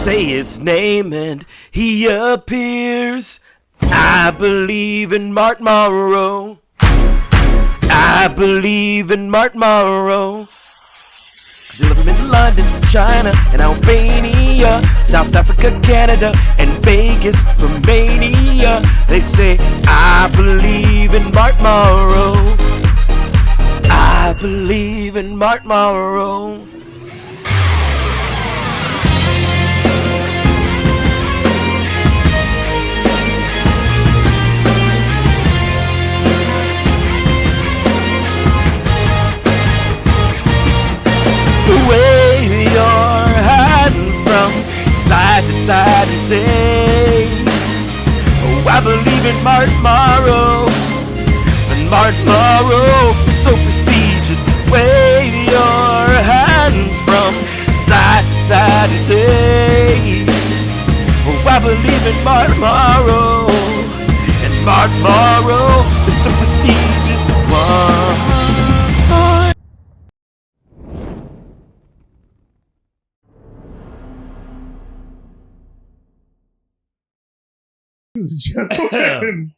Say his name and he appears. I believe in Marty Maro. I believe in Marty Maro. They love him in London, China, and Albania, South Africa, Canada, and Vegas, Romania. They say, I believe in Marty Maro. I believe in Marty Maro. Wave your hands from side to side and say, oh, I believe in Marty Maro. And Marty Maro is so prestigious. Wave your hands from side to side and say, oh, I believe in Marty Maro. And Marty Maro is the prestigious one. Gentlemen,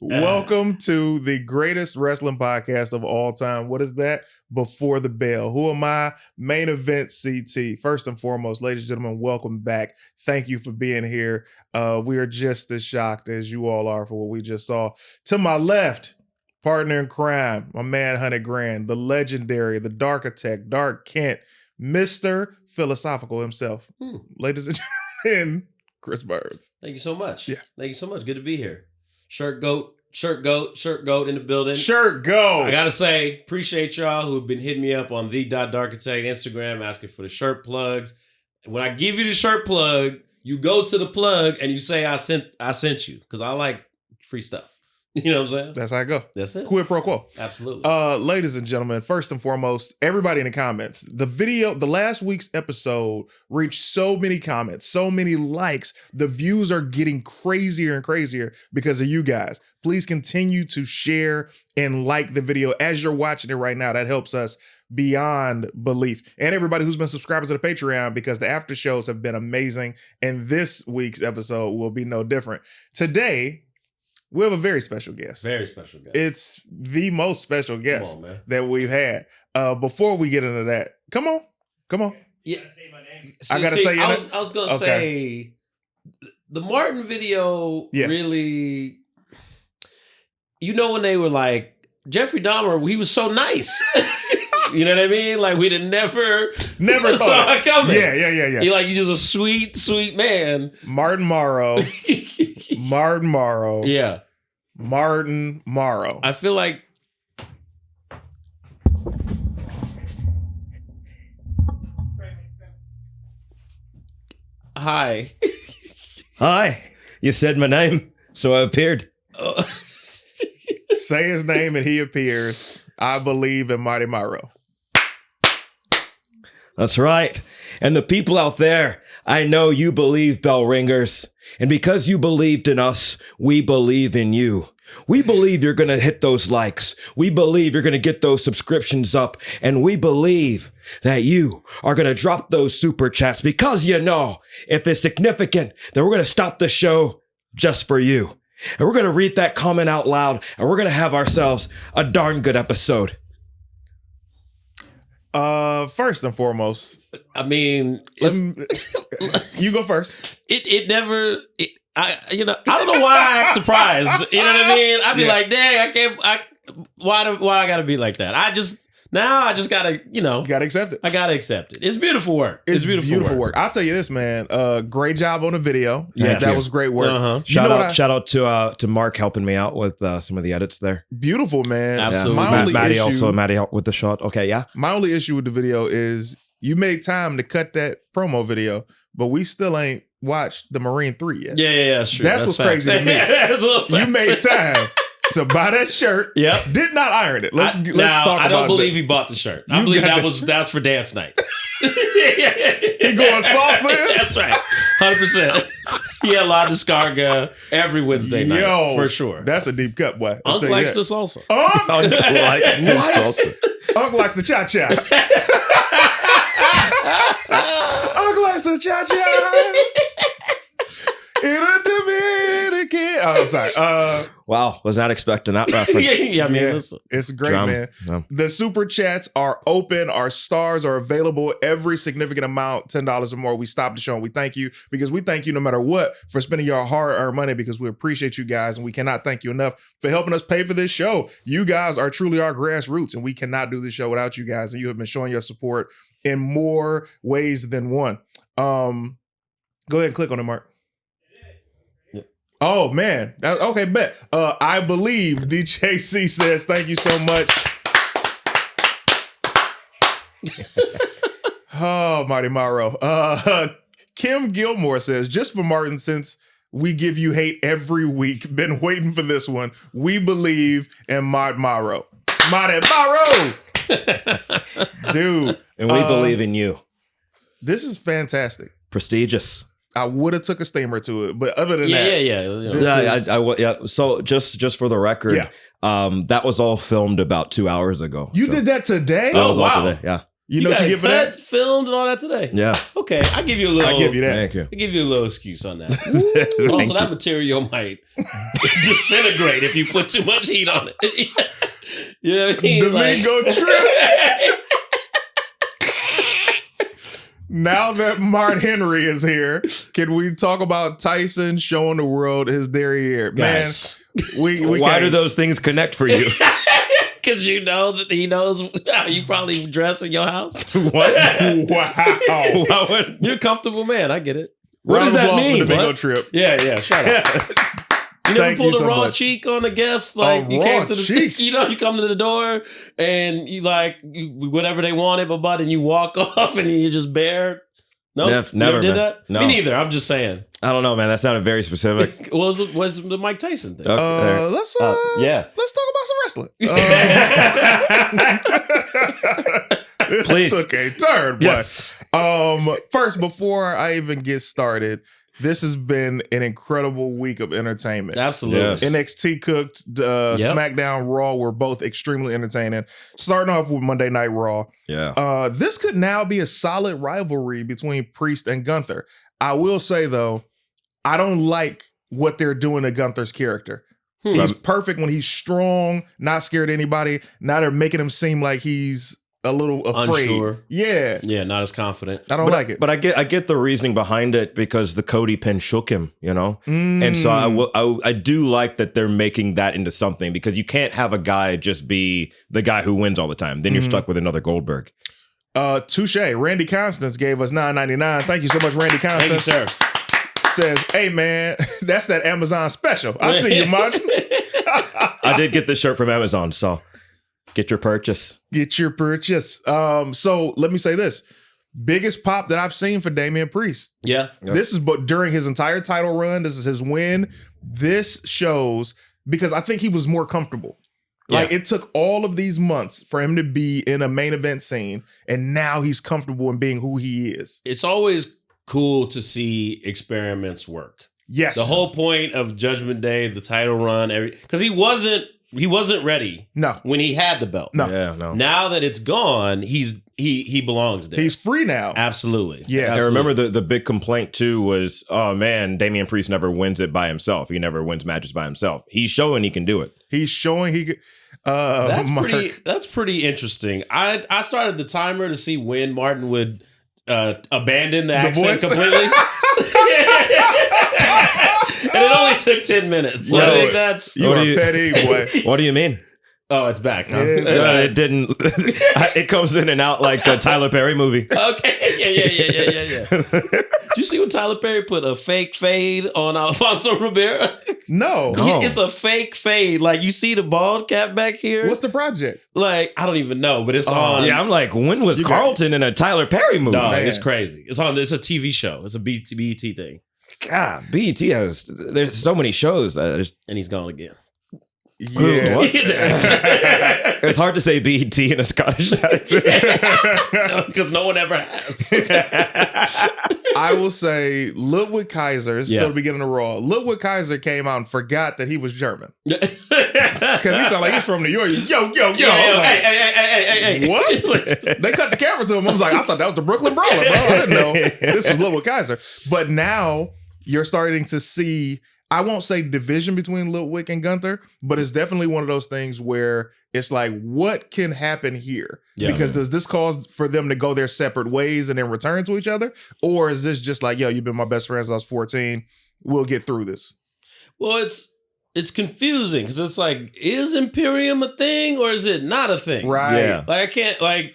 welcome to the greatest wrestling podcast of all time. What is that? Before the Bell. Who am I? Main event CT. First and foremost, ladies and gentlemen, welcome back. Thank you for being here. We are just as shocked as you all are for what we just saw. To my left, partner in crime, my man 100 Grand, the legendary, the Dark Attack, Dark Kent, Mr. Philosophical himself. Ladies and gentlemen, Chris Burns. Thank you so much. Yeah. Thank you so much. Good to be here. Shirt goat in the building. Shirt goat. I gotta say, appreciate y'all who have been hitting me up on the.darkattack Instagram asking for the shirt plugs. When I give you the shirt plug, you go to the plug and you say I sent you because I like free stuff. You know what I'm saying? That's how I go. That's it. Quid pro quo. Absolutely. Ladies and gentlemen, first and foremost, everybody in the comments, the last week's episode reached so many comments, so many likes. The views are getting crazier and crazier because of you guys. Please continue to share and like the video as you're watching it right now. That helps us beyond belief. And everybody who's been subscribers to the Patreon, because the after shows have been amazing. And this week's episode will be no different. Today, we have a very special guest. Very special guest. It's the most special guest man. that we've had. Before we get into that, come on. Yeah. I gotta say your name? I was gonna say the Martin video really. You know when they were like Jeffrey Dahmer, he was so nice. You know what I mean? Like we never saw it coming. Yeah. He's just a sweet man. Martin Maro. Martin Maro. Yeah. Martin Maro. I feel like Hi. Hi. You said my name, so I appeared. Say his name and he appears. I believe in Marty Maro. That's right. And the people out there, I know you believe, bell ringers. And because you believed in us, we believe in you. We believe you're going to hit those likes. We believe you're going to get those subscriptions up. And we believe that you are going to drop those super chats because you know, if it's significant, then we're going to stop the show just for you. And we're going to read that comment out loud and we're going to have ourselves a darn good episode. First and foremost, I mean, you go first. I don't know why I act surprised. You know what I mean? I'd be like, dang, why I gotta be like that? I just gotta, Gotta accept it. I gotta accept it. It's beautiful work. It's beautiful work. I'll tell you this, man. Great job on the video. Yeah, that was great work. Uh-huh. Shout out to Mark helping me out with some of the edits there. Beautiful, man. Absolutely. Yeah. Maddie helped with the shot. Okay, yeah. My only issue with the video is you made time to cut that promo video, but we still ain't watched the Marine 3 yet. Yeah, that's true. That's what's facts. crazy to me. You made time to buy that shirt. Yep. Did not iron it. Let's talk about I don't believe that. he bought the shirt. I believe that's for dance night. He going salsa in? That's right. 100%. He had a lot of descarga every Wednesday night. For sure. That's a deep cut, boy. Uncle likes the salsa. Uncle likes the cha-cha. Uncle likes the cha-cha in a Dominican. Oh, sorry. Wow, was not expecting that reference. yeah, I mean, Yeah, it's great, man. Yeah. The super chats are open. Our stars are available. Every significant amount, $10 or more. We stop the show and we thank you, because we thank you no matter what for spending your hard-earned money, because we appreciate you guys and we cannot thank you enough for helping us pay for this show. You guys are truly our grassroots, and we cannot do this show without you guys. And you have been showing your support in more ways than one. Go ahead and click on it, Mark. Oh man. Okay, bet. I believe DJC says thank you so much. Oh, Marty Maro. Kim Gilmore says, just for Martin, since we give you hate every week, been waiting for this one. We believe in Marty Maro. Marty Maro! Dude. And we believe in you. This is fantastic. Prestigious. I would have took a steamer to it, but other than that, Yeah. So just for the record, that was all filmed about 2 hours ago. You did that today? That was all today. Yeah. You know what you get for that? Filmed and all that today. Yeah. Okay, I give you a little. I give you that. Thank you. I give you a little excuse on that. Also, that material might disintegrate if you put too much heat on it. You know what I mean? Domingo trip. Now that Mark Henry is here, can we talk about Tyson showing the world his derriere? Man, we why do those things connect for you? Because you know that he knows how you probably dress in your house. What? Wow. You're a comfortable man. I get it. What does that mean? Domingo trip. Yeah, shut up. You never Thank pulled you a so raw much. cheek on a guest? Like, you raw came to the cheek? you come to the door and you whatever they wanted, but then you walk off and you're just bare. No, Never did that. No. Me neither. I'm just saying. I don't know, man. That sounded very specific. was the Mike Tyson thing? Let's talk about some wrestling. This Please. took a turn, boy. Yes. First, before I even get started, this has been an incredible week of entertainment. Absolutely. Yes. NXT cooked, Smackdown, Raw were both extremely entertaining. Starting off with Monday Night Raw. Yeah. This could now be a solid rivalry between Priest and Gunther. I will say, though, I don't like what they're doing to Gunther's character. He's perfect when he's strong, not scared of anybody. Now they're making him seem like he's a little afraid. Unsure. Yeah. Yeah, not as confident. I don't like it. But I get the reasoning behind it, because the Cody pin shook him, you know? And so I do like that they're making that into something, because you can't have a guy just be the guy who wins all the time. Then you're stuck with another Goldberg. Touche. Randy Constance gave us $9.99. Thank you so much, Randy Constance. Thank you, sir. Says, hey, man, that's that Amazon special. I see you, Martin. I did get this shirt from Amazon, so get your purchase. Get your purchase. So let me say this. Biggest pop that I've seen for Damian Priest. Yeah. This is during his entire title run. This is his win. This shows, because I think he was more comfortable. Like, it took all of these months for him to be in a main event scene, and now he's comfortable in being who he is. It's always cool to see experiments work. Yes. The whole point of Judgment Day, the title run, because he wasn't ready. No. When he had the belt. No. Yeah, no. Now that it's gone, he belongs there. He's free now. Absolutely. Yeah. I remember the big complaint too was, oh man, Damian Priest never wins it by himself. He never wins matches by himself. He's showing he can do it. He's showing he could. That's pretty interesting. I started the timer to see when Martin would abandon the accent voice? completely. And it only took 10 minutes. So I think that's... You are petty, boy. What do you mean? Oh, it's back, huh? It didn't. It comes in and out like a Tyler Perry movie. Okay. Yeah. Did you see when Tyler Perry put a fake fade on Alfonso Ribeiro? No. It's a fake fade. Like, you see the bald cap back here? What's the project? Like, I don't even know, but it's on. Yeah, I'm like, when was Carlton in a Tyler Perry movie? No, Man. it's crazy. It's a TV show. It's a BET thing. God, BET there's so many shows that And he's gone again. Yeah. it's hard to say BET in a Scottish accent. Because no one ever has. I will say Ludwig Kaiser, this is still the beginning of Raw. Ludwig Kaiser came out and forgot that he was German. Because he sounded like he's from New York. Yo. Hey. What? They cut the camera to him. I was like, I thought that was the Brooklyn Brawler, bro. I didn't know this was Lil Kaiser. But now you're starting to see, I won't say division between Lil Wick and Gunther, but it's definitely one of those things where it's like, what can happen here? Yeah. Because does this cause for them to go their separate ways and then return to each other? Or is this just like, yo, you've been my best friend since I was 14. We'll get through this. Well, it's confusing because it's like, is Imperium a thing or is it not a thing? Right. Yeah. Like I can't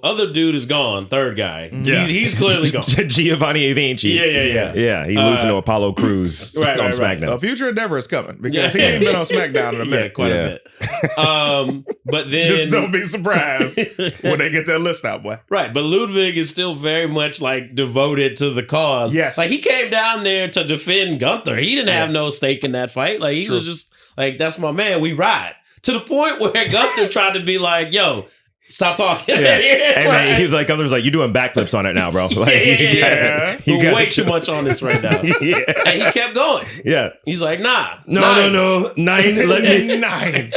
other dude is gone, third guy. Yeah. He's clearly gone. Giovanni Vinci. Yeah. He's losing to Apollo Crews on SmackDown. A future endeavor is coming because he ain't been on SmackDown in a minute. Quite a bit. But then just don't be surprised when they get that list out, boy. Right, but Ludwig is still very much like devoted to the cause. Yes. Like he came down there to defend Gunther. He didn't have no stake in that fight. Like he was just like, that's my man, we ride. To the point where Gunther tried to be like, yo, stop talking. Yeah. And he was like, others like, you doing backflips on it now, bro. Like, You got way too much on this right now. And he kept going. Yeah. He's like, nah. No. 9. Let me 9.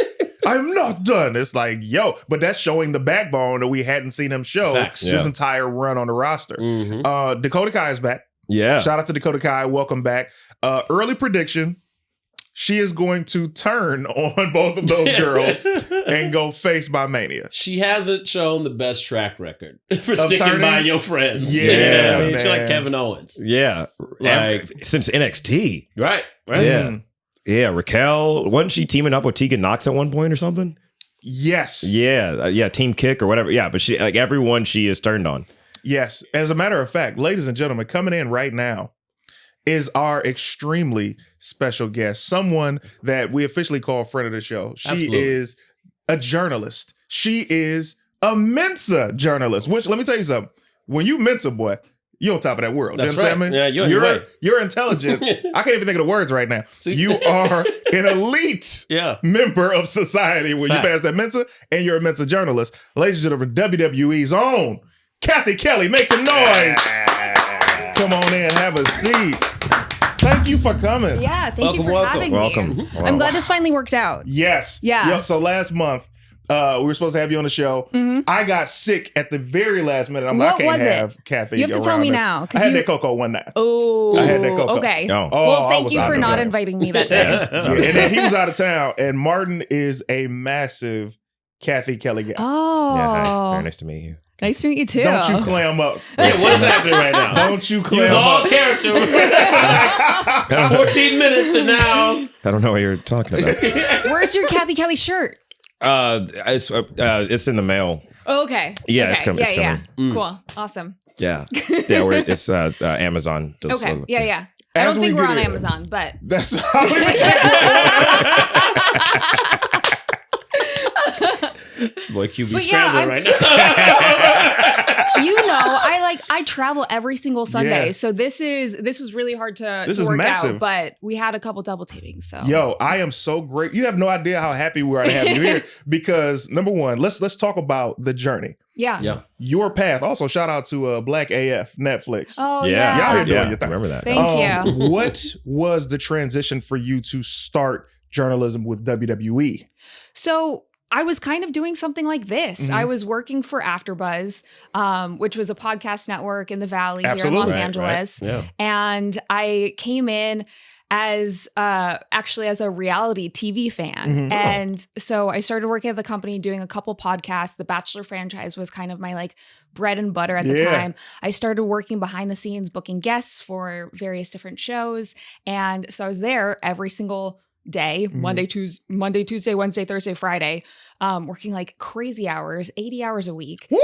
I'm not done. It's like, yo, but that's showing the backbone that we hadn't seen him show this entire run on the roster. Mm-hmm. Dakota Kai is back. Yeah. Shout out to Dakota Kai. Welcome back. Early prediction. She is going to turn on both of those girls and go face by Mania. She hasn't shown the best track record for sticking turning? by your friends. Yeah, I mean, man. she's like Kevin Owens. Yeah. Like since NXT. Right. Yeah. Yeah. Raquel, wasn't she teaming up with Tegan Knox at one point or something? Yes. Yeah. Team Kick or whatever. Yeah. But she, like everyone she is turned on. Yes. As a matter of fact, ladies and gentlemen, coming in right now is our extremely special guest, someone that we officially call friend of the show. She is a journalist. She is a Mensa journalist, which, let me tell you something. When you Mensa, boy, you're on top of that world. That's you understand right. me? Yeah, you're on your way. Your intelligence. I can't even think of the words right now. You are an elite member of society when you pass that Mensa, and you're a Mensa journalist. Ladies and gentlemen, WWE's own Cathy Kelly, make some noise. Come on in, have a seat. Thank you for coming. Yeah, thank you for having me. Welcome. I'm glad this finally worked out. Yes. Yeah. So last month, we were supposed to have you on the show. Mm-hmm. I got sick at the very last minute. What I can't was have it? Kathy. You have to tell me now. I had that cocoa one night. Oh, I had that cocoa. Okay. Oh. Well, thank you for not inviting me that day. Yeah, and then he was out of town, and Martin is a massive Cathy Kelly guy. Oh. Yeah. Hi. Very nice to meet you. Nice to meet you too. Don't you clam up. Yeah, what is happening right now? Don't you clam He was all up. character. 14 minutes and now. I don't know what you're talking about. Where's your Cathy Kelly shirt? It's in the mail. Oh, okay. Yeah, okay. it's coming. It's coming. Cool. Awesome. Yeah. It's Amazon. Okay. Yeah. I As don't we think we're get on in. Amazon, but That's how Boy, QB But scrambling right now. I travel every single Sunday, Yeah. so this was really hard to This is work massive. out. But we had a couple double tapings, so Yo, I am so great. You have no idea how happy we are to have you here because number one, let's talk about the journey. yeah. Your path. Also, shout out to Black AF Netflix. Oh Yeah. yeah. Y'all here doing your thing. Remember that. Thank you. What was the transition for you to start journalism with WWE? So I was kind of doing something like this. Mhm. I was working for AfterBuzz, which was a podcast network in the Valley here in Absolutely. Los Right, Angeles. Yeah. And I came in as actually as a reality TV fan. Mhm. And so I started working at the company doing a couple podcasts. The Bachelor franchise was kind of my like bread and butter at the Yeah. time. I started working behind the scenes, booking guests for various different shows. And so I was there every single day, Mhm. Monday, Tuesday, Wednesday, Thursday, Friday, working like crazy hours, 80 hours a week. Woo!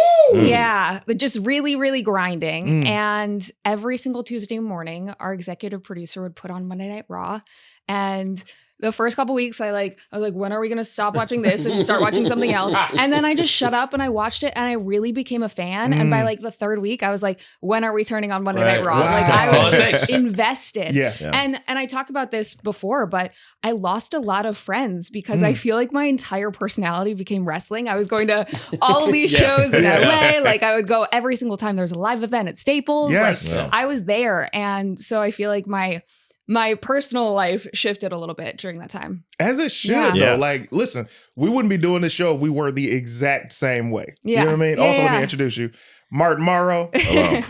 Yeah, but just really, really grinding. Mm. And every single Tuesday morning, our executive producer would put on Monday Night Raw. And the first couple weeks, I was like, when are we going to stop watching this and start watching something else? And then I just shut up and I watched it and I really became a fan. And by like the third week, I was like, when are we turning on Monday Night Raw? Wow. Like That's I all was it just takes. invested. Yeah. And I talked about this before, but I lost a lot of friends because I feel like my entire personality became wrestling. I was going to all of these shows in LA. Like I would go every single time there was a live event at Staples. Yes. Like I was there. And so I feel like my my personal life shifted a little bit during that time. As it should, Yeah. though. Yeah. Like, listen, we wouldn't be doing this show if we weren't the exact same way. Yeah. You know what I mean? Yeah, Also, let me yeah. introduce you. Martin Maro. Hello.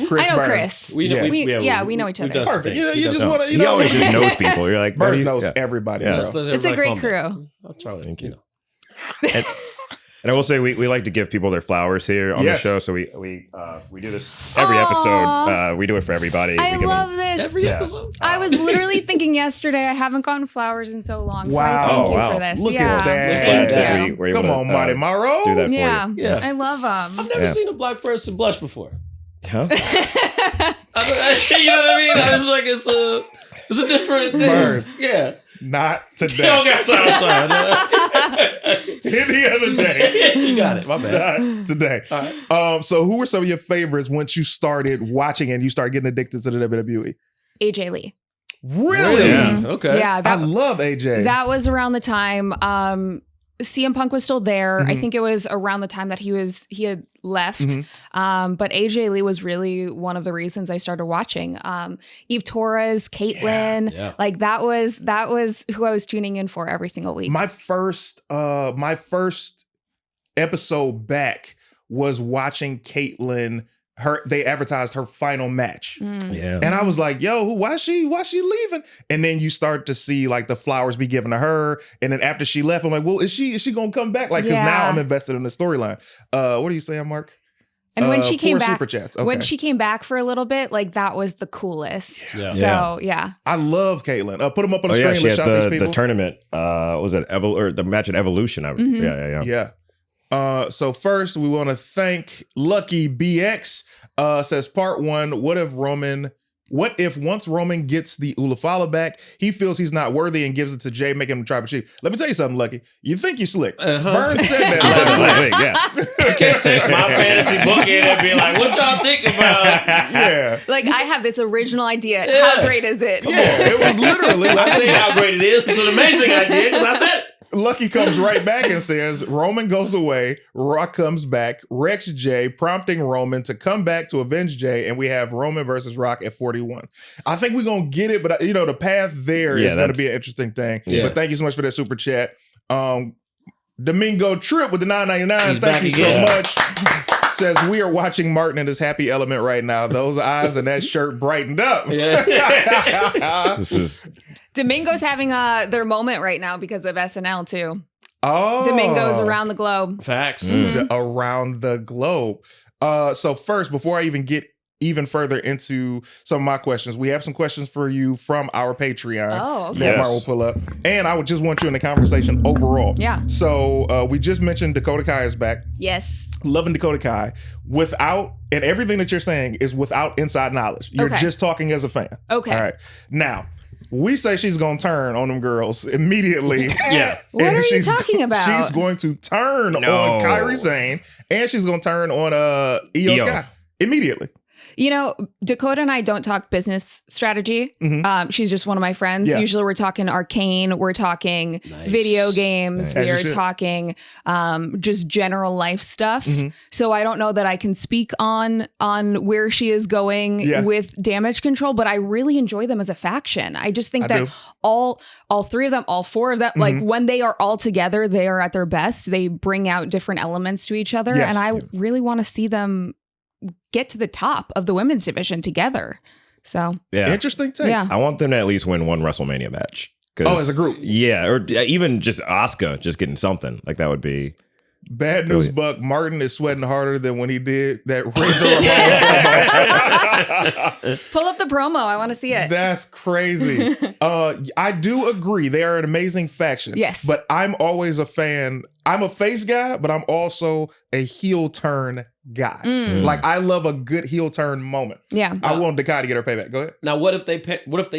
Chris I know Burns. Chris. We Yeah. We know each we've other. done some Perfect. things. You know, We've you done just some want to, things. you He know. always just knows people. You're like, Burns buddy, knows yeah. everybody, Yeah. bro. Let's let It's a everybody great calm crew. down. I'll try to, Thank you. know. And I will say we like to give people their flowers here on Yes. the show. So we do this every episode. We do it for everybody. I we give love them, this. Every Yeah. episode. I was literally thinking yesterday, I haven't gotten flowers in so long. So Wow. I thank Oh, you wow. for this. Look yeah. at that. Thank that you. we're able Come to, on, Marty Maro. do that for Yeah. you. Yeah. I love I've them. never Yeah. seen a black person blush before. Huh? You know what I mean? I was like, it's a different thing. Burns. Yeah. Not today. Okay, sorry. Any other day. You got it. My bad. Not today. All right. So who were some of your favorites once you started watching and you started getting addicted to the WWE? AJ Lee. Really? Yeah. Mhm. Okay. Yeah. I love AJ. That was around the time CM Punk was still there. I Mhm. think it was around the time that he had left. Mhm. But AJ Lee was really one of the reasons I started watching. Eve Torres, Caitlyn, Yeah. like that was who I was tuning in for every single week. my first episode back was watching Caitlyn. They advertised her final match. Mm. Yeah. And I was like, yo, why she leaving? And then you start to see like the flowers be given to her. And then after she left, I'm like, well, is she gonna come back? Like, because Yeah. now I'm invested in the storyline. What are you saying, Mark? And when she came 4 back, super chats. Okay. when she came back for a little bit, like that was the coolest. Yeah. So yeah. I love Caitlyn. Put them up on the Oh yeah, screen. she Let's had shout these the people. tournament. Was it the match at Evolution? Mhm. Yeah. Yeah. So first we want to thank Lucky BX. Says part 1, what if once Roman gets the Ulafala back, he feels he's not worthy and gives it to Jay, making him tribal chief? Let me tell you something, Lucky. You think you slick. Uh-huh. Burns said that He said the last same week. thing, yeah. You can't take my fantasy book in and be like, what y'all think about? Yeah. Like I have this original idea. Yeah. How great is it? Yeah, it was literally I last tell you week. how great it is. It's an amazing idea because I said it. Lucky comes right back and says, Roman goes away, Rock comes back, Rex Jay, prompting Roman to come back to avenge Jay, and we have Roman versus Rock at 41. I think we're going to get it, but the path there is going to be an interesting thing. Yeah. But thank you so much for that super chat. Domingo Trip with the $9.99. He's Thank back you so again. much. Says, we are watching Martin in his happy element right now. Those eyes and that shirt brightened up. Yeah. This is Domingo's having their moment right now because of SNL too. Oh. Domingo's around the globe. Facts. Mhm. Around the globe. So first, before I even get even further into some of my questions, we have some questions for you from our Patreon Oh, okay. that Yes. Mark will pull up. And I would just want you in the conversation overall. Yeah. So we just mentioned Dakota Kai is back. Yes. Loving Dakota Kai. And everything that you're saying is without inside knowledge. You're Okay. just talking as a fan. Okay. All right. Now, we say she's going to turn on them girls immediately. Yeah. What And are you she's talking about? She's going to turn No. on Kairi Sane, and she's going to turn on Io Sky immediately. You know, Dakota and I don't talk business strategy. Mhm. She's just one of my friends. Yeah. Usually we're talking arcane, we're talking Nice. video games, Nice. As we you are should. talking just general life stuff. Mhm. So I don't know that I can speak on where she is going Yeah. with damage control, but I really enjoy them as a faction. I just think I that do. all three of them, all four of them, like Mhm. when they are all together, they are at their best. They bring out different elements to each other. Yes. And I really want to see them get to the top of the women's division together. So yeah. Interesting take. yeah. I want them to at least win one WrestleMania match. 'Cause- Oh, as a group. Yeah, or even just Asuka just getting something like that would be. Bad news, Brilliant. Buck. Martin is sweating harder than when he did that Razor Ramon. Pull up the promo. I want to see it. That's crazy. I do agree. They are an amazing faction. Yes. But I'm always a fan. I'm a face guy, but I'm also a heel turn guy. Mm. Like, I love a good heel turn moment. Yeah. I want Dakota to get her payback. Go ahead. Now, what if they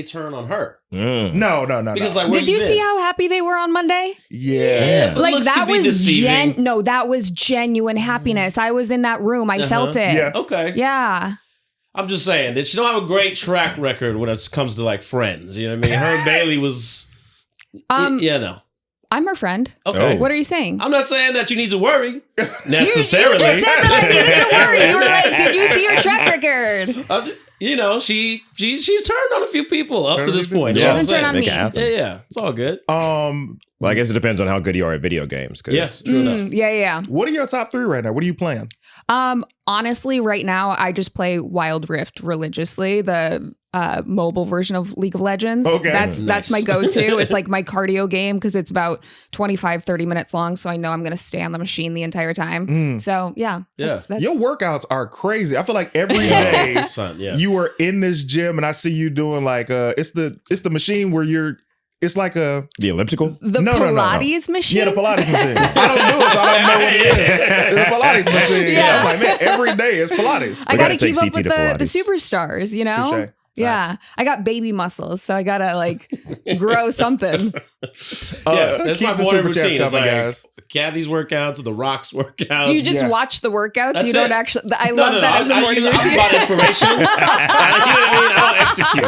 turn on her? Mm. No. Because like, where Did you been? see how happy they were on Monday? Yeah. But Like looks that can be was deceiving. that was genuine happiness. I was in that room. I felt it. Yeah. Okay. Yeah. I'm just saying that she don't have a great track record when it comes to like friends. You know what I mean? Her and Bailey was. No. I'm her friend. Okay. Oh. What are you saying? I'm not saying that you need to worry You necessarily. just said that I needed to worry. You were like, did you see your track record? you know, she's turned on a few people up to this point. She hasn't turned on me. Yeah, it's all good. Well, I guess it depends on how good you are at video games. Yeah, true enough. Yeah. What are your top 3 right now? What are you playing? Honestly, right now I just play Wild Rift religiously, the mobile version of League of Legends. Okay. That's my go-to. It's like my cardio game because it's about 25-30 minutes long, so I know I'm gonna stay on the machine the entire time. So yeah. That's, your workouts are crazy. I feel like every day you are in this gym and I see you doing like it's the machine where it's like the elliptical? The Pilates machine? Yeah, the Pilates machine. I don't do it, so I don't know what it is. It's a Pilates machine. Yeah. I'm like, man, every day it's Pilates. I gotta keep up with the superstars, you know? Touché. Yeah. Nice. I got baby muscles, so I gotta like grow something. That's my morning routine. It's like guys. Kathy's workouts, The Rock's workouts. You just watch the workouts. That's you don't it. actually. I love that as a morning routine. I'm about inspiration. You know what I mean? I don't execute.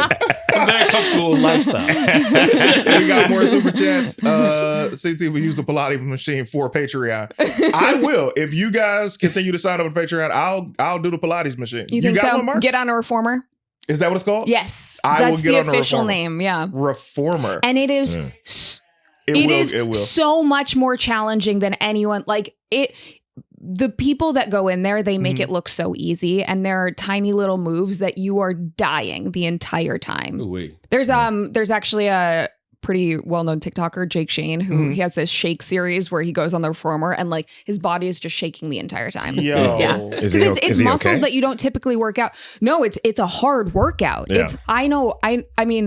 I'm very comfortable with lifestyle. We got more super chats. CT, we use the Pilates machine for Patreon. I will. If you guys continue to sign up for Patreon, I'll do the Pilates machine. You think got so? one, Mark? Get on a reformer. Is that what it's called? Yes, I will that's get the on a official reformer. name. Yeah, Reformer. and it is. It is so much more challenging than anyone. Like it. The people that go in there, they make it look so easy, and there are tiny little moves that you are dying the entire time. Ooh-wee. There's actually a pretty well-known TikToker, Jake Shane, who he has this shake series where he goes on the reformer and like his body is just shaking the entire time. Yo. Yeah, because it's muscles that you don't typically work out. No, it's a hard workout. Yeah. I mean,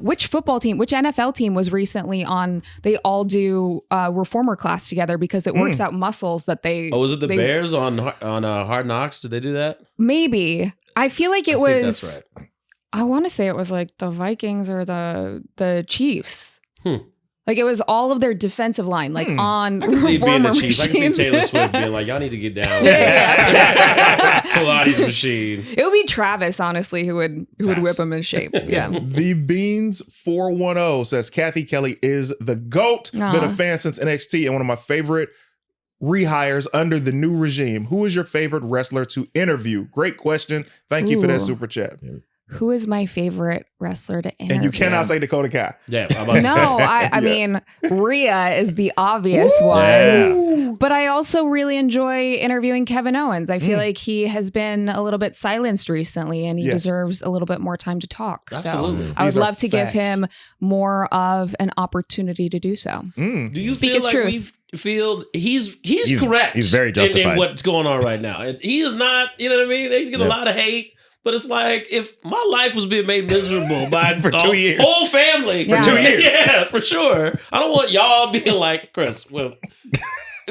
which NFL team was recently on? They all do reformer class together because it works out muscles that they. Oh, was it the Bears on Hard Knocks? Did they do that? Maybe. I feel like I was. think that's right. I want to say it was like the Vikings or the Chiefs. Like it was all of their defensive line, like on I can see it being the reformer Chiefs. I can see machines. Taylor Swift being like, y'all need to get down with this Pilates machine. It would be Travis, honestly, who would whip him in shape. Yeah. The Beans 410 says Kathy Kelly is the GOAT. Been a fan since NXT and one of my favorite rehires under the new regime. Who is your favorite wrestler to interview? Great question. Thank you for that super chat. Who is my favorite wrestler to interview? And you cannot say Dakota Kai. Yeah, I'm about to say. No, I mean, Rhea is the obvious one. Yeah. But I also really enjoy interviewing Kevin Owens. I feel like he has been a little bit silenced recently and he deserves a little bit more time to talk. Absolutely. So I would love to give facts. him more of an opportunity to do so. Do you Speak feel his like truth. we feel he's correct? He's very justified in what's going on right now. And he is not, you know what I mean? He's getting a lot of hate. But it's like if my life was being made miserable by For 2 years. whole family For 2 years. Yeah, for sure. I don't want y'all being like, Chris, well,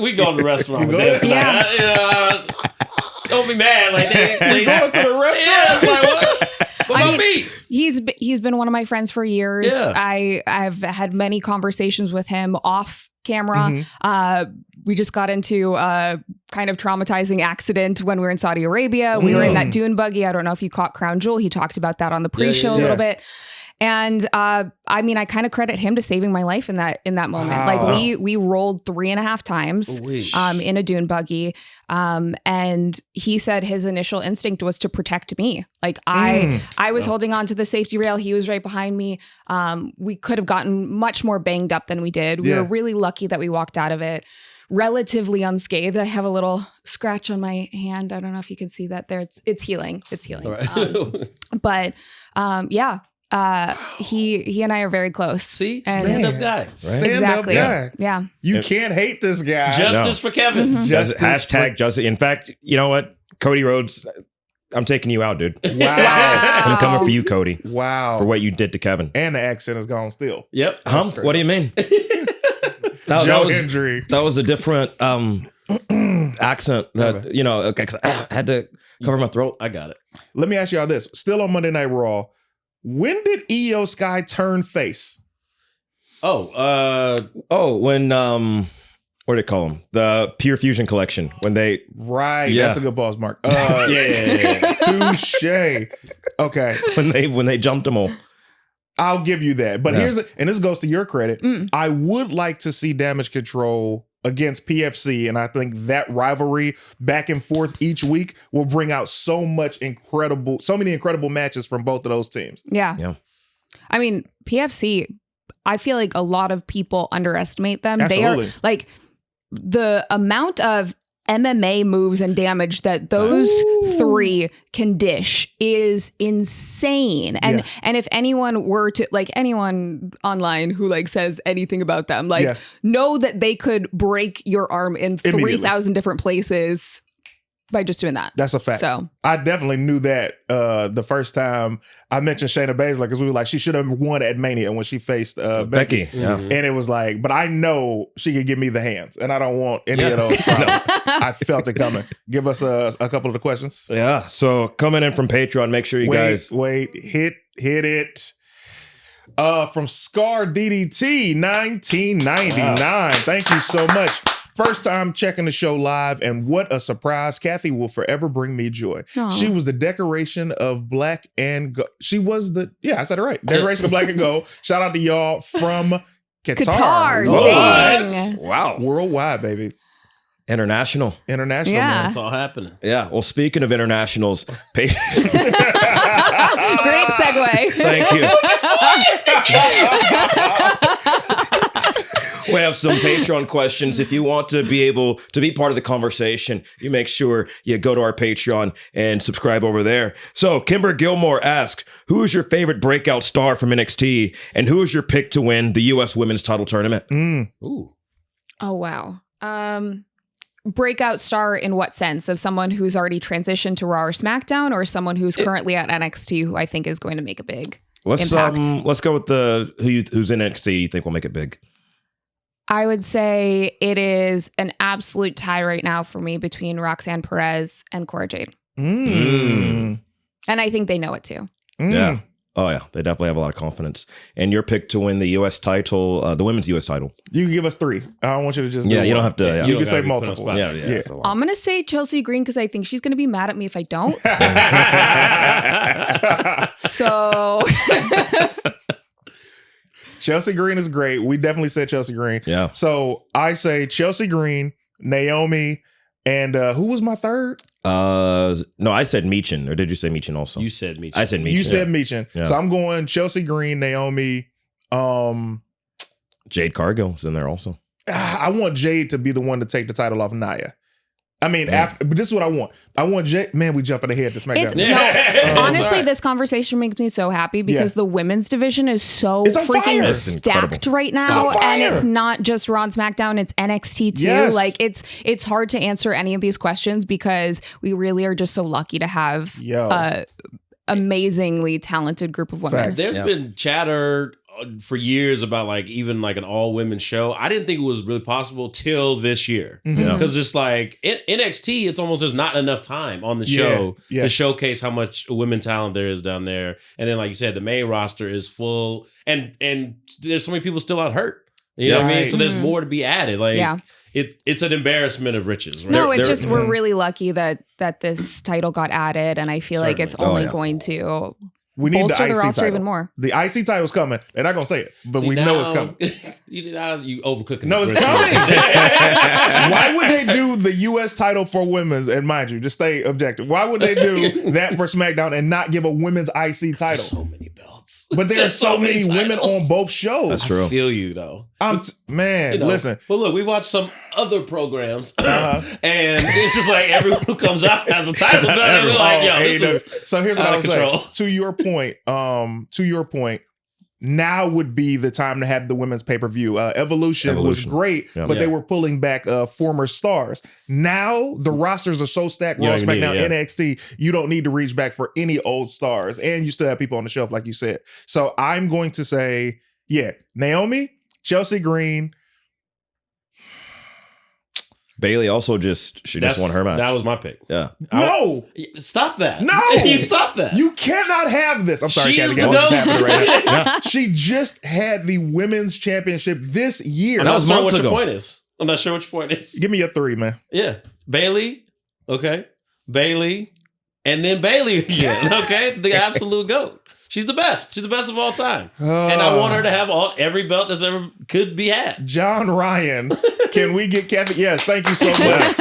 we go to the restaurant with them tonight. Yeah. Don't be mad. Like they Going to the restaurant? Yeah, it's like what? What about me? He's been one of my friends for years. Yeah. I've had many conversations with him off camera. We just got into a kind of traumatizing accident when we were in Saudi Arabia. We were in that dune buggy. I don't know if you caught Crown Jewel. He talked about that on the pre-show a little bit. And I mean, I kind of credit him to saving my life in that moment. Wow. Like we rolled 3.5 times in a dune buggy. And he said his initial instinct was to protect me. Like I was holding on to the safety rail. He was right behind me. We could have gotten much more banged up than we did. We were really lucky that we walked out of it relatively unscathed. I have a little scratch on my hand. I don't know if you can see that there. It's healing. It's healing. Right. He and I are very close. See, And- stand-up guy. Right? Stand-up guy. Yeah. You can't hate this guy. Justice for Kevin. Justice Hashtag justice. In fact, you know what? Cody Rhodes, I'm taking you out, dude. Wow. I'm coming for you, Cody, Wow. for what you did to Kevin. And the accent is gone still. Yep. crazy. What do you mean? Joe Hendry. That was a different accent that, you know, okay, 'cause I had to cover my throat. I got it. Let me ask y'all this. Still on Monday Night Raw. When did Io Sky turn face? When what do they call them? The Pure Fusion collection. When they Right. Yeah. That's a good pause, Mark. Yeah. Touche. Okay. when they jumped them all. I'll give you that. But Yeah. and this goes to your credit. I would like to see Damage Control against PFC, and I think that rivalry back and forth each week will bring out so many incredible matches from both of those teams. Yeah. I mean, PFC, I feel like a lot of people underestimate them. Absolutely. They are like the amount of MMA moves and damage that those three can dish is insane. And if anyone were to, like, anyone online who like says anything about them, like know that they could break your arm in 3,000 different places by just doing that. That's a fact. So I definitely knew that the first time I mentioned Shayna Baszler, because we were like, she should have won at Mania when she faced Becky. Yeah. And it was like, but I know she could give me the hands, and I don't want any of those problems. I felt it coming. Give us a couple of the questions. Yeah. So coming in from Patreon, make sure you guys hit it. From Scar DDT 1999. Wow. Thank you so much. First time checking the show live, and what a surprise. Kathy will forever bring me joy. Aww. She was the decoration of black and gold. She was I said it right. Decoration of black and gold. Shout out to y'all from Qatar. Dang. Wow. Worldwide, baby. International, man. It's all happening. Yeah. Well, speaking of internationals, great segue. Thank you. We have some Patreon questions. If you want to be able to be part of the conversation, you make sure you go to our Patreon and subscribe over there. So Kimber Gilmore asked, who is your favorite breakout star from NXT, and who is your pick to win the U.S. Women's Title Tournament? Ooh. Oh, wow. Breakout star in what sense? Of someone who's already transitioned to Raw or SmackDown, or someone who's currently at NXT who I think is going to make a big impact? Let's go with who's in NXT you think will make it big. I would say it is an absolute tie right now for me between Roxanne Perez and Cora Jade. And I think they know it too. Yeah. Oh, yeah. They definitely have a lot of confidence. And your pick to win the U.S. title, the women's U.S. title. You can give us 3. I don't want you to just do you don't have to. Yeah. You can say multiple. Yeah. I'm going to say Chelsea Green because I think she's going to be mad at me if I don't. So... Chelsea Green is great. We definitely said Chelsea Green. Yeah. So I say Chelsea Green, Naomi, and who was my third? No, I said Meechin. Or did you say Meechin also? You said Meechin. I said Meechin. You said Meechin. Yeah. So I'm going Chelsea Green, Naomi. Jade Cargill's in there also. I want Jade to be the one to take the title off Nia. I mean, but this is what I want. I want Jade. Man, we jumping ahead to SmackDown. Honestly, this conversation makes me so happy because the women's division is so freaking stacked right now, and it's not just Raw and SmackDown; it's NXT too. Yes. Like it's hard to answer any of these questions because we really are just so lucky to have amazingly talented group of women. There's been chatter for years about like even like an all women show. I didn't think it was really possible till this year because it's like in NXT, it's almost there's not enough time on the show to showcase how much women talent there is down there. And then like you said, the main roster is full, and there's so many people still out hurt. You know what I mean? So there's more to be added. Like it's an embarrassment of riches. Right? No, it's just we're really lucky that this title got added, and I feel like it's only going to. We need bolster the IC roster title. even more. The IC title's coming. They're not gonna say it, but we know it's coming. You overcooking. No, it's coming. Why would they do the U.S. title for women's? And mind you, just stay objective. Why would they do that for SmackDown and not give a women's IC title? So many belts. But there are so many women on both shows. That's true. I feel you though. Listen. But look, we've watched some other programs, and it's just like everyone who comes out has a title. And we're like, yo, this is so here's what I was control. saying. To your point, now would be the time to have the women's pay-per-view. Evolution was great, but they were pulling back former stars. Now the rosters are so stacked. Raw, SmackDown, NXT. You don't need to reach back for any old stars, and you still have people on the shelf, like you said. So I'm going to say, Naomi, Chelsea Green. Bailey also just won her match. That was my pick. Yeah. No. Stop that. No. You stop that. You cannot have this. I'm sorry, She is Kathy. the GOAT. Right now. She just had the women's championship this year. I'm not sure what your point is. I'm not sure what your point is. Give me a 3, man. Yeah. Bailey. Okay. Bailey. And then Bailey again. Okay. The absolute GOAT. She's the best. She's the best of all time. And I want her to have every belt that's ever could be had. John Ryan, can we get Kathy? Yes, thank you so much.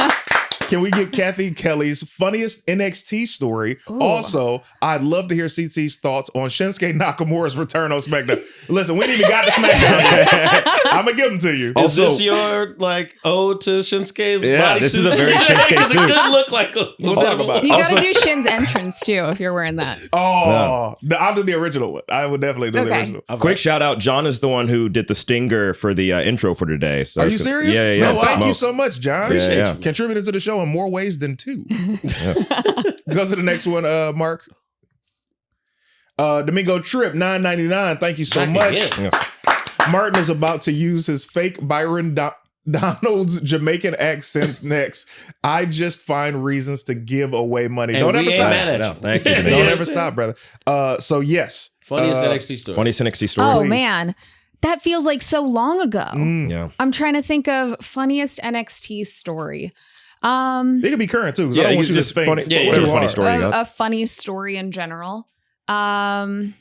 Can we get Kathy Kelly's funniest NXT story? Ooh. Also, I'd love to hear CT's thoughts on Shinsuke Nakamura's return on SmackDown. Listen, we ain't even got to SmackDown yet. I'm gonna give them to you. Is this your ode to Shinsuke's bodysuit? This is a very Shinsuke suit. It could look like we'll talk about it. You gotta do Shin's entrance too if you're wearing that. Oh, I'll do the original one. I would definitely do the original. Quick shout out, John is the one who did the stinger for the intro for today. So are you serious? Yeah. No, thank you so much, John. Appreciate you. Contributed to the show in more ways than two. Go to the next one, Mark. Domingo Trip, $9.99. Thank you so much. Martin is about to use his fake Byron Donald's Jamaican accent next. I just find reasons to give away money. And don't ever stop. No, thank you. Don't ever stop, brother. So yes. Funniest NXT story. Funniest NXT story. Oh man, that feels like so long ago. Yeah. I'm trying to think of funniest NXT story. It could be current too. I don't want you to think. Whatever funny story you got. A funny story in general. Damn,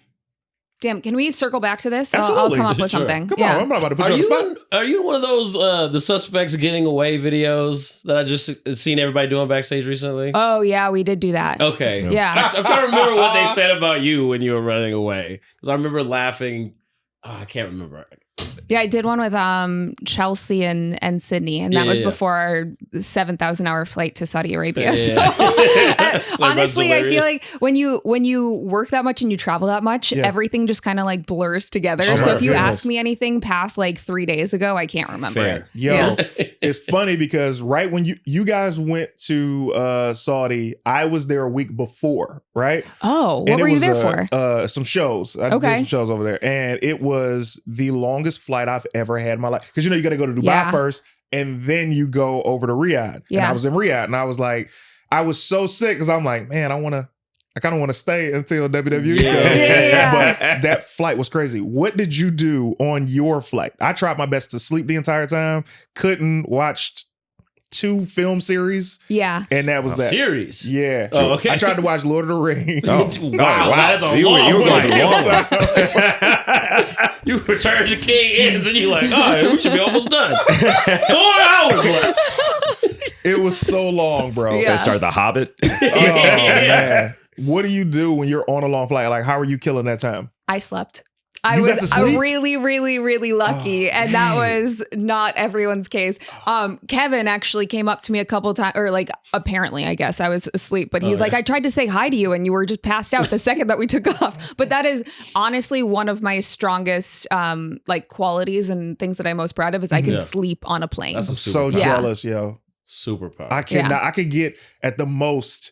can we circle back to this? Absolutely. I'll come up with Sure. something. Come on, I'm not about to put you on the spot. Are you one of those the suspects getting away videos that I just seen everybody doing backstage recently? Oh yeah, we did do that. Okay. Yeah. I'm trying to remember what they said about you when you were running away. Because I remember laughing. Oh, I can't remember. Yeah, I did one with Chelsea and Sydney, and that was before our 7,000-hour flight to Saudi Arabia. So honestly, I feel like when you work that much and you travel that much, everything just kind of like blurs together. Oh, so if you goodness. ask me anything past like 3 days ago, I can't remember it. Yo, it's funny because right when you guys went to Saudi, I was there a week before, right? Oh, what were you there for? Some shows. I did some shows over there, and it was the longest flight I've ever had in my life. Because you got to go to Dubai first, and then you go over to Riyadh. Yeah. And I was in Riyadh, and I was like, I was so sick because I'm like, man, I kind of want to stay until WWE goes. But that flight was crazy. What did you do on your flight? I tried my best to sleep the entire time. Couldn't watch 2 film series. Yeah. And that was that. Series? Yeah. Oh, okay. I tried to watch Lord of the Rings. Wow. That's a long You return to King Ends and you're like, oh, we should be almost done. 4 hours left. It was so long, bro. They start The Hobbit. Man. What do you do when you're on a long flight? Like, how are you killing that time? I slept. I was really, really, really lucky. And that was not everyone's case. Kevin actually came up to me a couple times, or like, apparently, I guess I was asleep, but he's like, I tried to say hi to you and you were just passed out the second that we took off. But that is honestly one of my strongest like qualities and things that I'm most proud of is I can sleep on a plane. That's so jealous, yo. Superpower. I cannot. I could get at the most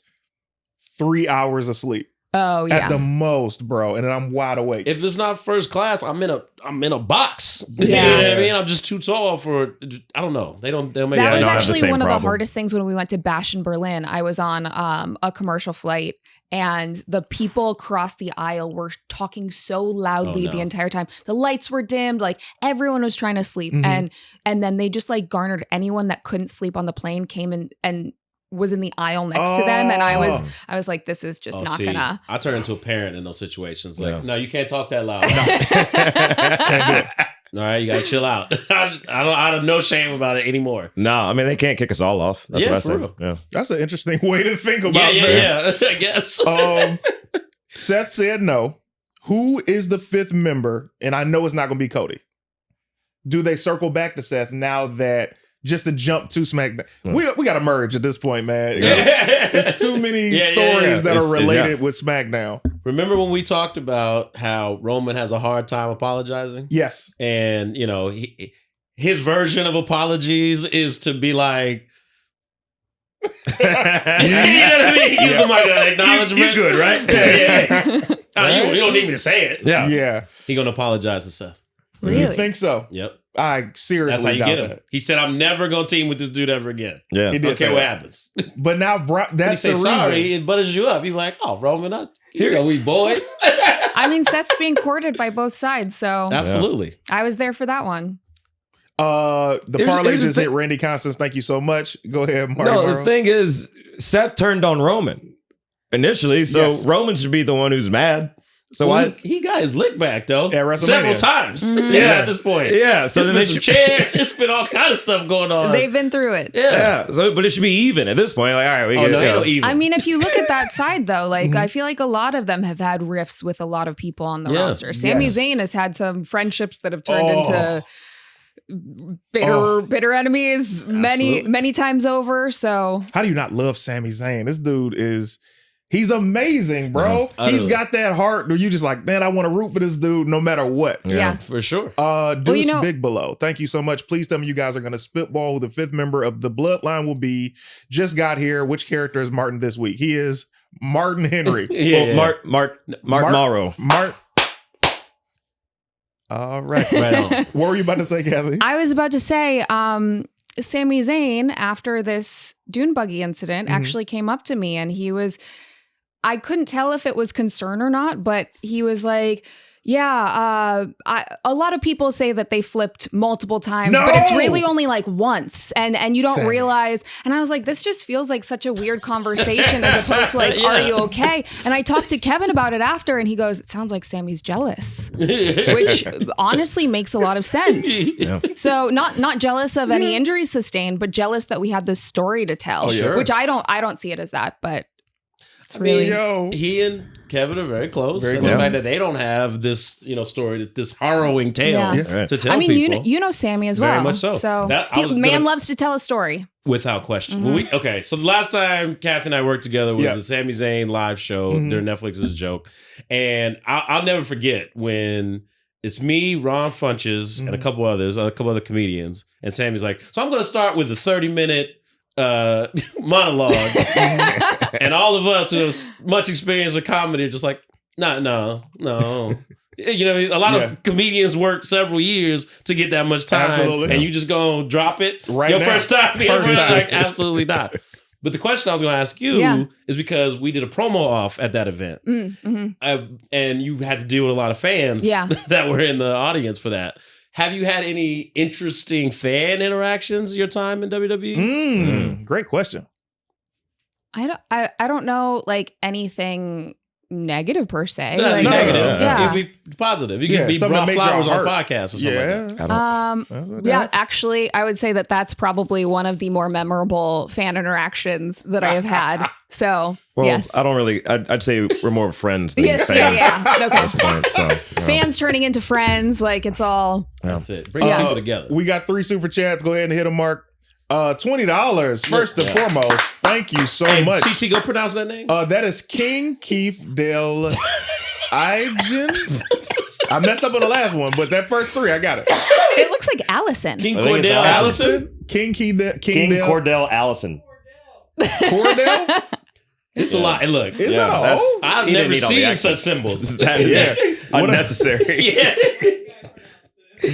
3 hours of sleep. Oh yeah, at the most, bro, and then I'm wide awake. If it's not first class, I'm in a box. Yeah. You know what I mean? I'm just too tall for. I don't know. They don't make. That was actually one of the hardest things when we went to Bash in Berlin. I was on a commercial flight, and the people across the aisle were talking so loudly the entire time. The lights were dimmed, like everyone was trying to sleep, and then they just like garnered anyone that couldn't sleep on the plane came in and was in the aisle next to them, and I was like, this is just not gonna. I turn into a parent in those situations. Like, no, you can't talk that loud. All right, you gotta chill out. I have no shame about it anymore. No, I mean they can't kick us all off. That's what I think. Yeah, that's an interesting way to think about this. Yeah, I guess. Seth said no. Who is the 5th member? And I know it's not gonna be Cody. Do they circle back to Seth now that? Just to jump to SmackDown. We got to merge at this point, man. There's too many stories that are related with SmackDown. Remember when we talked about how Roman has a hard time apologizing? Yes. And, you know, his version of apologies is to be like, you know what I mean? Using like an acknowledgement. You good, right? You don't need me to say it. Yeah. He going to apologize to Seth. Really? You think so? Yep. I seriously That's how you doubt get him. that. He said, I'm never going to team with this dude ever again. Yeah. He did okay, what happens? But now, that's he say the sorry, reason. it butters you up. He's like, oh, Roman, here go, we boys. I mean, Seth's being courted by both sides, so. Absolutely. I was there for that one. The parlay just hit Randy Constance. Thank you so much. Go ahead, Marty. No, the thing is, Seth turned on Roman initially, so Roman should be the one who's mad. So well, he got his lick back though. At WrestleMania. Several times. Mhm. Yeah, at this point. Yeah. So There's then been they some should, chairs. It's been all kind of stuff going on. They've been through it. yeah. So, but it should be even at this point. Like, all right, we Oh get, no, you ain't know. no even. I mean, if you look at that side though, like Mhm. I feel like a lot of them have had rifts with a lot of people on the Yeah. roster. Sami Yes. Zayn has had some friendships that have turned Oh. into bitter enemies Absolutely. many times over. So How do you not love Sami Zayn? This dude he's amazing, bro. Yeah, He's utterly. got that heart where you just like, man, I want to root for this dude no matter what. yeah. For sure. Deuce you know- Big Below. Thank you so much. Please tell me you guys are going to spitball who the fifth member of the Bloodline will be. Just got here. Which character is Martin this week? He is Martin Henry. Yeah, Well, yeah. Mark Maro. All right. Right on. What were you about to say, Kathy? I was about to say, Sami Zayn, after this dune buggy incident, Mhm. actually came up to me and I couldn't tell if it was concern or not, but he was like, yeah, a lot of people say that they flipped multiple times, but it's No! really only like once. And you don't Sami. realize. And I was like, this just feels like such a weird conversation as opposed to like, Yeah. are you okay? And I talked to Kevin about it after and he goes, it sounds like Sammy's jealous, which honestly makes a lot of sense. Yeah. So not jealous of any injuries sustained, but jealous that we had this story to tell. Oh, yeah. Which I don't see it as that, but it's really Yo. He and Kevin are very close. Very and the close. fact that they don't have this, story, this harrowing tale Yeah. Right. to tell I mean, people. you know Sammy as well. Very much so. That- I was man gonna- loves to tell a story. Without question. Mhm. Okay, so the last time Kathy and I worked together was Yeah. the Sami Zayn live show Mhm. during Netflix's joke. And I'll never forget when it's me, Ron Funches, and a Mhm. couple other comedians. And Sammy's like, so I'm going to start with a 30-minute monologue. And all of us who have much experience in comedy are just like, no. A lot Yeah. of comedians work several years to get that much time, Absolutely. and you just gonna drop it Right your now. first time. First time. Like, absolutely not. But the question I was going to ask you Yeah. is because we did a promo off at that event, and you had to deal with a lot of fans Yeah. that were in the audience for that. Have you had any interesting fan interactions your time in WWE? Great question. I don't know like anything negative per se. No, Like, no, negative. no. Yeah. It'd be positive. You Yeah, could be something that brought made your flowers on heart- podcasts or something like that. Yeah. Yeah, actually, I would say that that's probably one of the more memorable fan interactions that I have had. So, Well, yes. I don't really. I'd say we're more friends than Yes, fans yeah. at Okay. this point. So, you know. Fans turning into friends, like it's all. That's it. Bring Yeah. people together. We got 3 super chats. Go ahead and hit them, Mark. $20. First and foremost, thank you so Hey, much. CT, go pronounce that name. That is King Keith Del Igen. I messed up on the last one, but that first 3, I got it. It looks like Allison. King I think it's Cordell Allison. Allison. King King Del Cordell Allison. Cordell. It's a lot. And look, Is Yeah, that that's- all? I've He didn't never need all the seen accents. such symbols. That is Yeah. unnecessary. Yeah.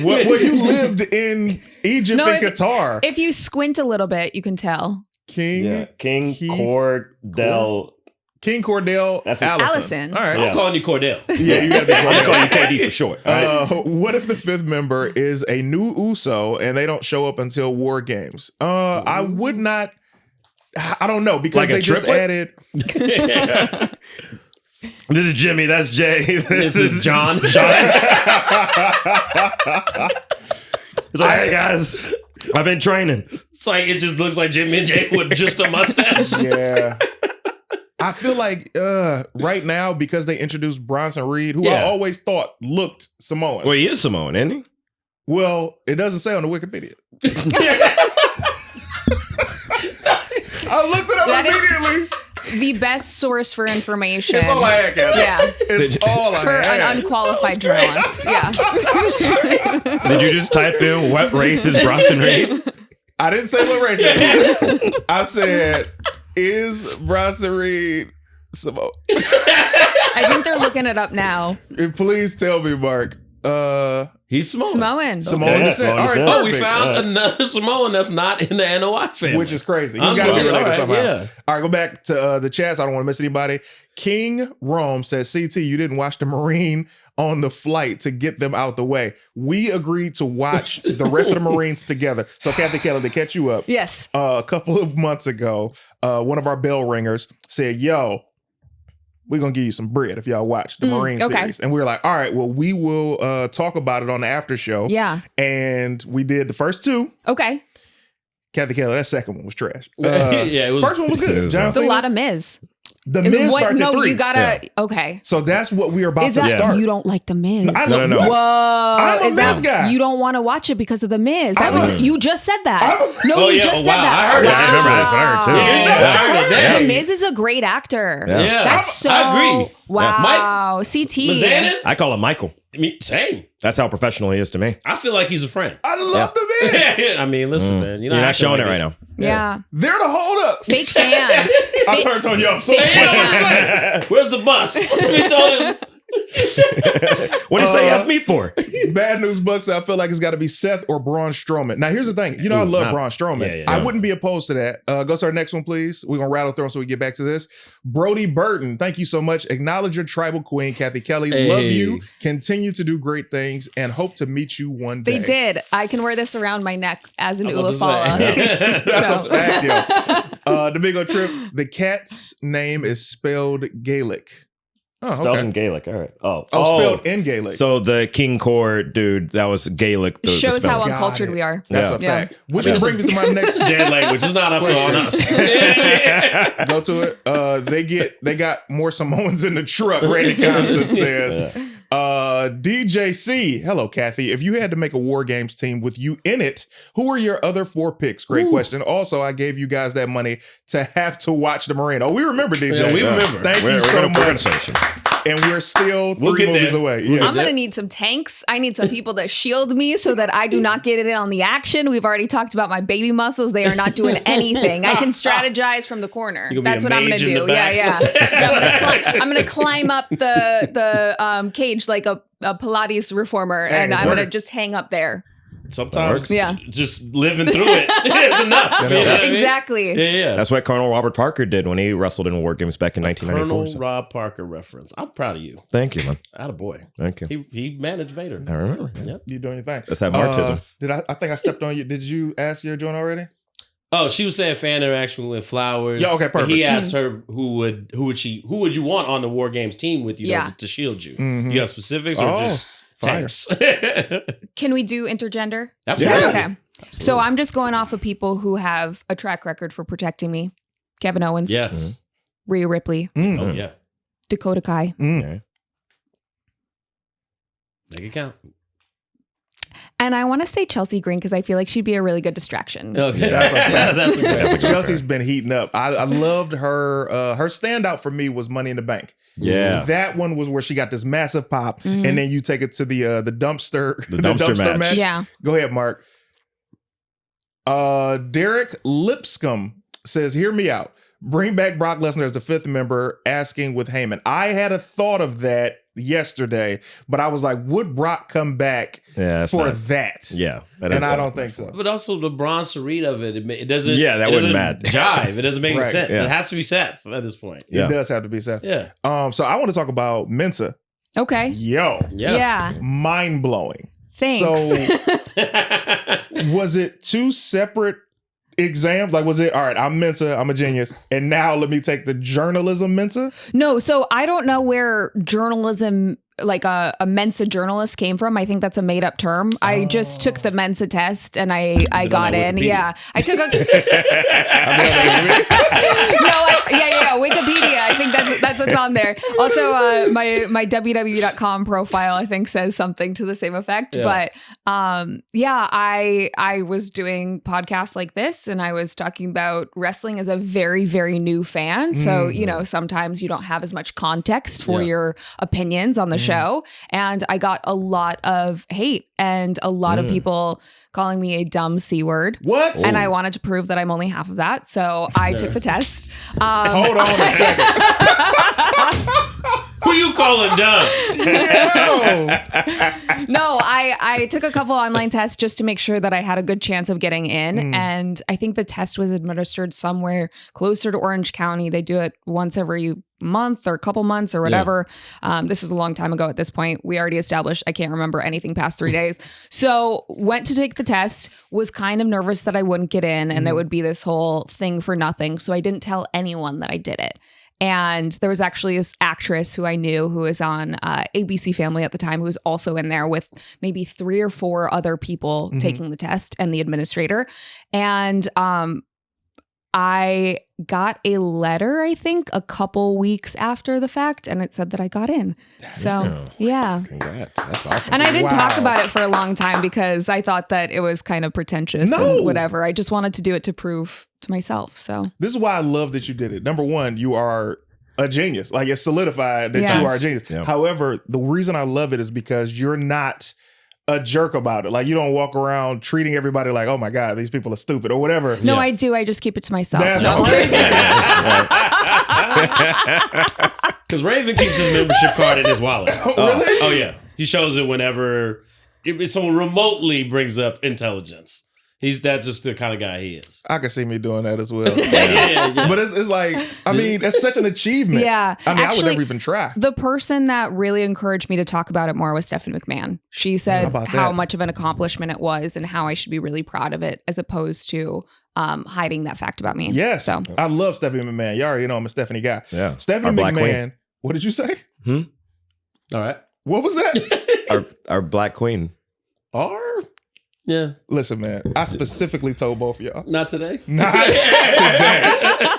Well, you lived in Egypt No, and if- Qatar. If you squint a little bit, you can tell. King Yeah. King Keith Cordell. King Cordell That's it. Allison. Allison. All right. I'm calling you Cordell. Yeah, you gotta be I'm gonna call you Cordell. KD for short. All right? What if the 5th member is a new Uso and they don't show up until War Games? I would not. I don't know because Like a they just triplet? added. This is Jimmy. That's Jay. This is John. It's like, hey guys, I've been training. It's like it just looks like Jimmy and Jay with just a mustache. Yeah. I feel like right now because they introduced Bronson Reed, who I Yeah. always thought looked Samoan. Well, he is Samoan, isn't he? Well, it doesn't say on the Wikipedia. I looked it up That is- immediately. The best source for information. It's all I had, Kathy. Yeah. It's all I For had. an unqualified journalist. Yeah. Did you just type in what race is Bronson Reed? I didn't say what race it is. I said, is Bronson Reed Samoan? I think they're looking it up now. Please tell me, Mark. He's Samoan. Samoan. Samoan yeah, descent. Samoan All right, descent. Oh, we perfect. found another Samoan that's not in the NOI family. Which is crazy. He's got to be Unbelievable. related All right, somehow. yeah. All right, go back to the chats. I don't want to miss anybody. King Rome says, CT, you didn't watch the Marine on the flight to get them out the way. We agreed to watch the rest of the Marines together. So, Kathy Keller, to catch you up, Yes. a couple of months ago, one of our bell ringers said, yo, we're going to give you some bread if y'all watch the Marine series. And we were like, all right, well, we will talk about it on the after show. Yeah. And we did the first 2. Okay. Kathy Keller, that second one was trash. Yeah, it was. First one was good. John It's a Cena. lot of Miz. The Miz starts at 3. You gotta. Okay. So that's what we are about Is to that start. you don't like the Miz? No. Whoa! I'm a Miz guy. You don't want to watch it because of the Miz? You just said that. you just said that. I heard that. I remember this one. I heard too. Yeah. The Miz is a great actor. Yeah. That's so. I agree. Wow. CT. Mizanin? I call him Michael. I mean, same. That's how professional he is to me. I feel like he's a friend. I love the Miz. I mean, listen, man. You're not showing it right now. Yeah. They're the hold up. Fake fan. I turned on y'all. Fake fan. Where's the bus? What did you say he asked me for? Bad News Bucks, I feel like it's got to be Seth or Braun Strowman. Now, here's the thing. You know, I love Braun Strowman. Yeah. I wouldn't be opposed to that. Go to our next one, please. We're going to rattle through them so we get back to this. Brody Burton, thank you so much. Acknowledge your tribal queen, Kathy Kelley. Hey. Love you. Continue to do great things and hope to meet you one day. They did. I can wear this around my neck as an I was Ulafala. about to say. That's a fact, yo. The Big O Trip, the cat's name is spelled Gaelic. Oh, Spelled okay. in Gaelic. All right. Oh, spelled in Gaelic. So the King Core dude, that was Gaelic. The Shows how spelling. uncultured we are. That's a fact. Which will bring me to my next Dead language is not up on us. Go to it. They got more Samoans in the truck. Randy Constant says. DJC, hello, Kathy. If you had to make a War Games team with you in it, who are your other 4 picks? Great question. Also, I gave you guys that money to have to watch the Marine. Oh, we remember, DJ. Yeah, we remember. Thank you so much. And we're still 3 movies away. Yeah. I'm going to need some tanks. I need some people that shield me so that I do not get in on the action. We've already talked about my baby muscles. They are not doing anything. I can strategize from the corner. That's what I'm going to do. Yeah. I'm going to climb up the cage like a Pilates reformer, and I'm going to just hang up there. Sometimes just living through it is enough. You know what I mean? Exactly. Yeah. That's what Colonel Robert Parker did when he wrestled in War Games back in 1994. Colonel Rob Parker reference. I'm proud of you. Thank you, man. Attaboy. Thank you. He managed Vader. I remember. Yep. You doing your thing. That's that Marxism. I think I stepped on you. Did you ask your joint already? Oh, she was saying fan interaction with Flowers. Yeah, okay, perfect. He asked her who would you want on the War Games team with you to shield you? Mm-hmm. You have specifics or just tanks? Can we do intergender? Absolutely. Yeah. Okay. So I'm just going off of people who have a track record for protecting me. Kevin Owens. Yes. Rhea Ripley. Oh yeah. Dakota Kai. Okay. Make it count. And I want to say Chelsea Green because I feel like she'd be a really good distraction. Okay. That's a good Chelsea's been heating up. I loved her. Her standout for me was Money in the Bank. Yeah. That one was where she got this massive pop, and then you take it to the dumpster, The dumpster match. Yeah. Go ahead, Mark. Derek Lipscomb says, "Hear me out. Bring back Brock Lesnar as the 5th member, asking with Heyman." I had a thought of that yesterday, but I was like, would Brock come back for that? Yeah. And I don't think so. But also the Braun Sarita of it, it doesn't. Yeah, that it wouldn't doesn't jive. It doesn't make Right, sense. yeah. It has to be Seth at this point. It does have to be Seth. Yeah. So I want to talk about Mensa. Okay. Yo, Yeah. mind blowing. Thanks. So was it 2 separate exams? Like, was it, all right, I'm Mensa, I'm a genius, and now let me take the journalism Mensa? No, so I don't know where journalism, like a Mensa journalist, came from. I think that's a made up term. I just took the Mensa test and I got in. Wikipedia. Yeah. I took a Wikipedia. I think that's what's on there. Also, my WWE.com profile, I think, says something to the same effect. Yeah. But I was doing podcasts like this, and I was talking about wrestling as a very, very new fan. So, sometimes you don't have as much context for your opinions on the show. And I got a lot of hate and a lot of people calling me a dumb C word. What? And I wanted to prove that I'm only half of that. So I took the test. Hold on a second. Who you calling dumb? No, I took a couple online tests just to make sure that I had a good chance of getting in. And I think the test was administered somewhere closer to Orange County. They do it once every month or a couple months or whatever. This was a long time ago at this point. We already established I can't remember anything past 3 days. So went to take the test, was kind of nervous that I wouldn't get in and it would be this whole thing for nothing. So I didn't tell anyone that I did it. And there was actually this actress who I knew who was on ABC Family at the time, who was also in there with maybe 3 or 4 other people taking the test and the administrator. And I got a letter, I think, a couple weeks after the fact, and it said that I got in. Yeah. Congrats. That's awesome. And I didn't talk about it for a long time because I thought that it was kind of pretentious and whatever. I just wanted to do it to prove to myself. So this is why I love that you did it. Number one, you are a genius. Like, it's solidified that you are a genius. Yeah. However, the reason I love it is because you're not a jerk about it. Like, you don't walk around treating everybody like, oh my God, these people are stupid or whatever. No, I do. I just keep it to myself. That's right. Because Raven keeps his membership card in his wallet. Really? Oh yeah. He shows it whenever someone remotely brings up intelligence. That's just the kind of guy he is. I can see me doing that as well. But it's like, I mean, it's such an achievement. Yeah. I mean, actually, I would never even try. The person that really encouraged me to talk about it more was Stephanie McMahon. She said how much of an accomplishment it was and how I should be really proud of it, as opposed to hiding that fact about me. Yes. So I love Stephanie McMahon. You already know I'm a Stephanie guy. Yeah. Stephanie McMahon. What did you say? All right. What was that? our Black Queen. Yeah. Listen, man, I specifically told both of y'all. Not today. Not today.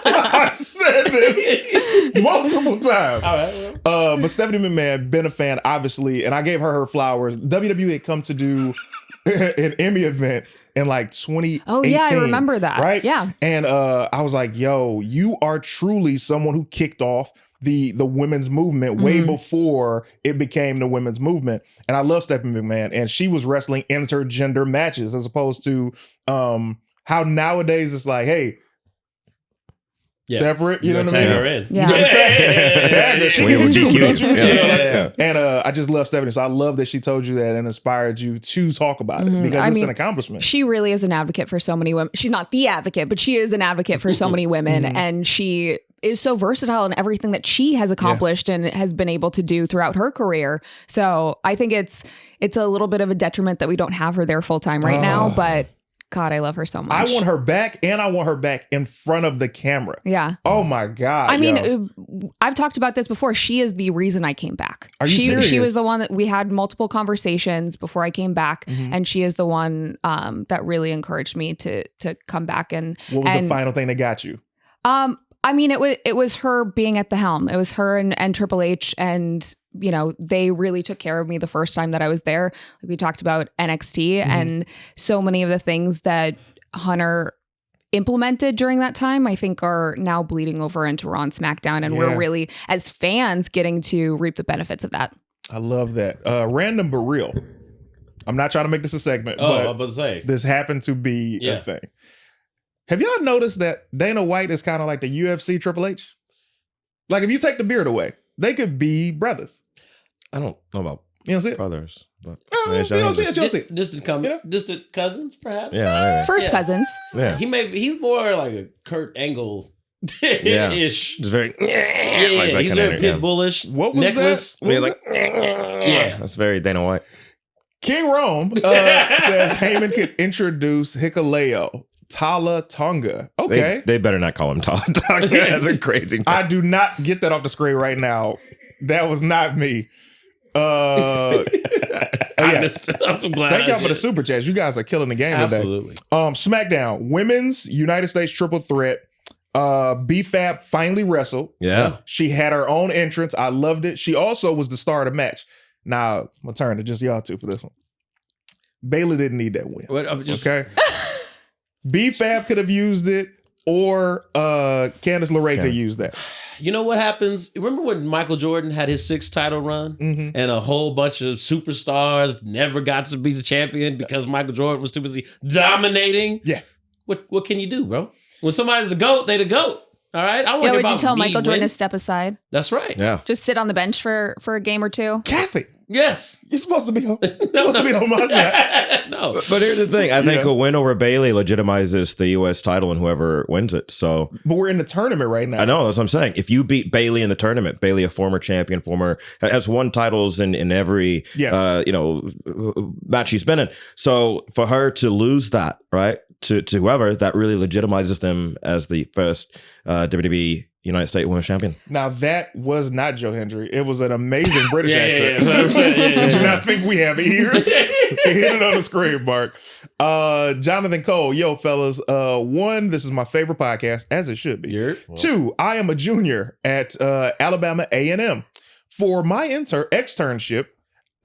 I said this multiple times. All right. Well. But Stephanie McMahon, been a fan, obviously, and I gave her flowers. WWE had come to do an Emmy event in like 2018. Oh, yeah, I remember that. Right? Yeah. And I was like, yo, you are truly someone who kicked off the women's movement way before it became the women's movement. And I love Stephanie McMahon. And she was wrestling intergender matches as opposed to how nowadays it's like, hey, separate, you know what I mean? Tag her in. Yeah. Tag her. She We will can DQ. you. And I just love Stephanie. So I love that she told you that and inspired you to talk about it because it's an accomplishment. She really is an advocate for so many women. She's not the advocate, but she is an advocate for so many women. And she is so versatile in everything that she has accomplished and has been able to do throughout her career. So I think it's a little bit of a detriment that we don't have her there full time right now, but God, I love her so much. I want her back, and I want her back in front of the camera. Yeah. Oh my God. I mean, I've talked about this before. She is the reason I came back. Are you serious? She was the one that we had multiple conversations before I came back, and she is the one that really encouraged me to come back. And what was the final thing that got you? I mean, it was her being at the helm. It was her and Triple H, and you know, they really took care of me the first time that I was there. Like we talked about NXT and so many of the things that Hunter implemented during that time, I think are now bleeding over into Raw and SmackDown. And we're really, as fans, getting to reap the benefits of that. I love that. Random but real. I'm not trying to make this a segment, but I was about to say. This happened to be a thing. Have y'all noticed that Dana White is kind of like the UFC Triple H? Like, if you take the beard away, they could be brothers. I don't know about brothers, but you don't see it. Distant cousins, perhaps. Yeah, maybe. First cousins. Yeah, he's more like a Kurt Angle ish. Just very he's very pit bullish. What was necklace? that? That's very Dana White. King Rome says Heyman could introduce Hikuleo. Tala Tonga. Okay. They better not call him Tala Tonga. That's a crazy name. I do not get that off the screen right now. That was not me. I'm glad. Thank y'all for the super chats. You guys are killing the game today. Absolutely. SmackDown, women's United States triple threat. B-Fab finally wrestled. Yeah. She had her own entrance. I loved it. She also was the star of the match. Now, I'm going to turn to just y'all two for this one. Bayley didn't need that win. Okay? B-Fab could have used it, or Candice LeRae could have used that. You know what happens? Remember when Michael Jordan had his 6th title run and a whole bunch of superstars never got to be the champion because Michael Jordan was too busy dominating? Yeah. What can you do, bro? When somebody's the GOAT, they the GOAT. All right? I want would you tell Michael Jordan to step aside? That's right. Yeah. Just sit on the bench for a game or two? Kathy. Yes. You're supposed to be on, my side. No. But here's the thing. I think a win over Bayley legitimizes the U.S. title and whoever wins it. So, but we're in the tournament right now. I know. That's what I'm saying. If you beat Bayley in the tournament, Bayley, a former champion, has won titles in every match she's been in. So for her to lose that, right, to whoever, that really legitimizes them as the first WWE United States Women's Champion. Now that was not Joe Hendry. It was an amazing British accent. Yeah. Did you not think we have ears? Hit it on the screen, Mark. Jonathan Cole, yo, fellas. 1, this is my favorite podcast, as it should be. 2, I am a junior at Alabama A&M. For my externship,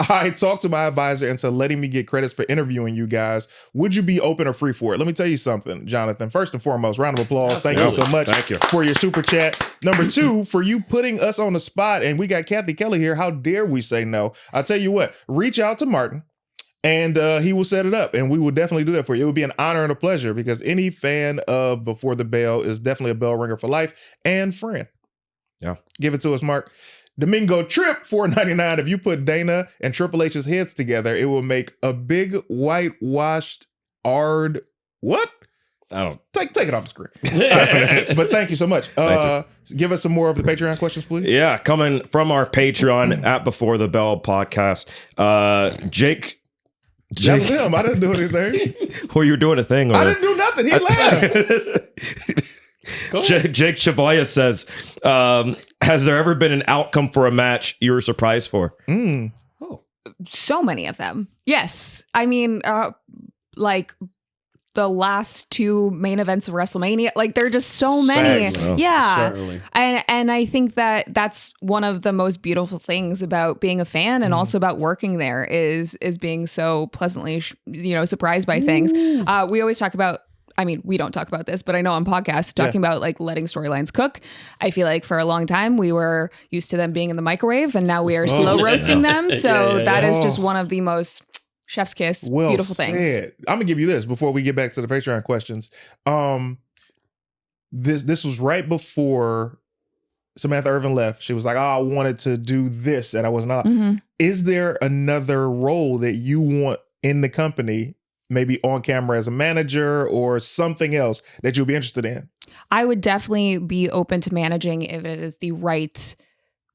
I talked to my advisor into letting me get credits for interviewing you guys. Would you be open or free for it? Let me tell you something, Jonathan. First and foremost, round of applause. Absolutely. Thank you so much for your super chat. Number 2, for you putting us on the spot. And we got Cathy Kelly here. How dare we say no? I'll tell you what, reach out to Martin and he will set it up. And we will definitely do that for you. It would be an honor and a pleasure because any fan of Before the Bell is definitely a bell ringer for life and friend. Yeah. Give it to us, Mark. Domingo Trip, $4.99. If you put Dana and Triple H's heads together, it will make a big whitewashed ard. What? I don't take it off the screen. But thank you so much. Give us some more of the Patreon questions, please. Yeah, coming from our Patreon at Before the Bell podcast. Jake. That was him. I didn't do anything. Well, you were doing a thing. I didn't do nothing. He laughed. Jake Chavoya says, has there ever been an outcome for a match you were surprised for? So many of them. Yes. I mean, like the last 2 main events of WrestleMania, like there are just so many. Yeah. Certainly. And I think that that's one of the most beautiful things about being a fan and also about working there is being so pleasantly, surprised by things. We always talk about, I mean, we don't talk about this, but I know on podcasts talking about like letting storylines cook. I feel like for a long time we were used to them being in the microwave and now we are slow roasting them. So that is just one of the most chef's kiss, beautiful things. I'm gonna give you this before we get back to the Patreon questions. This was right before Samantha Irvin left. She was like, I wanted to do this and I was not. Is there another role that you want in the company, maybe on camera as a manager or something else that you'll be interested in? I would definitely be open to managing if it is the right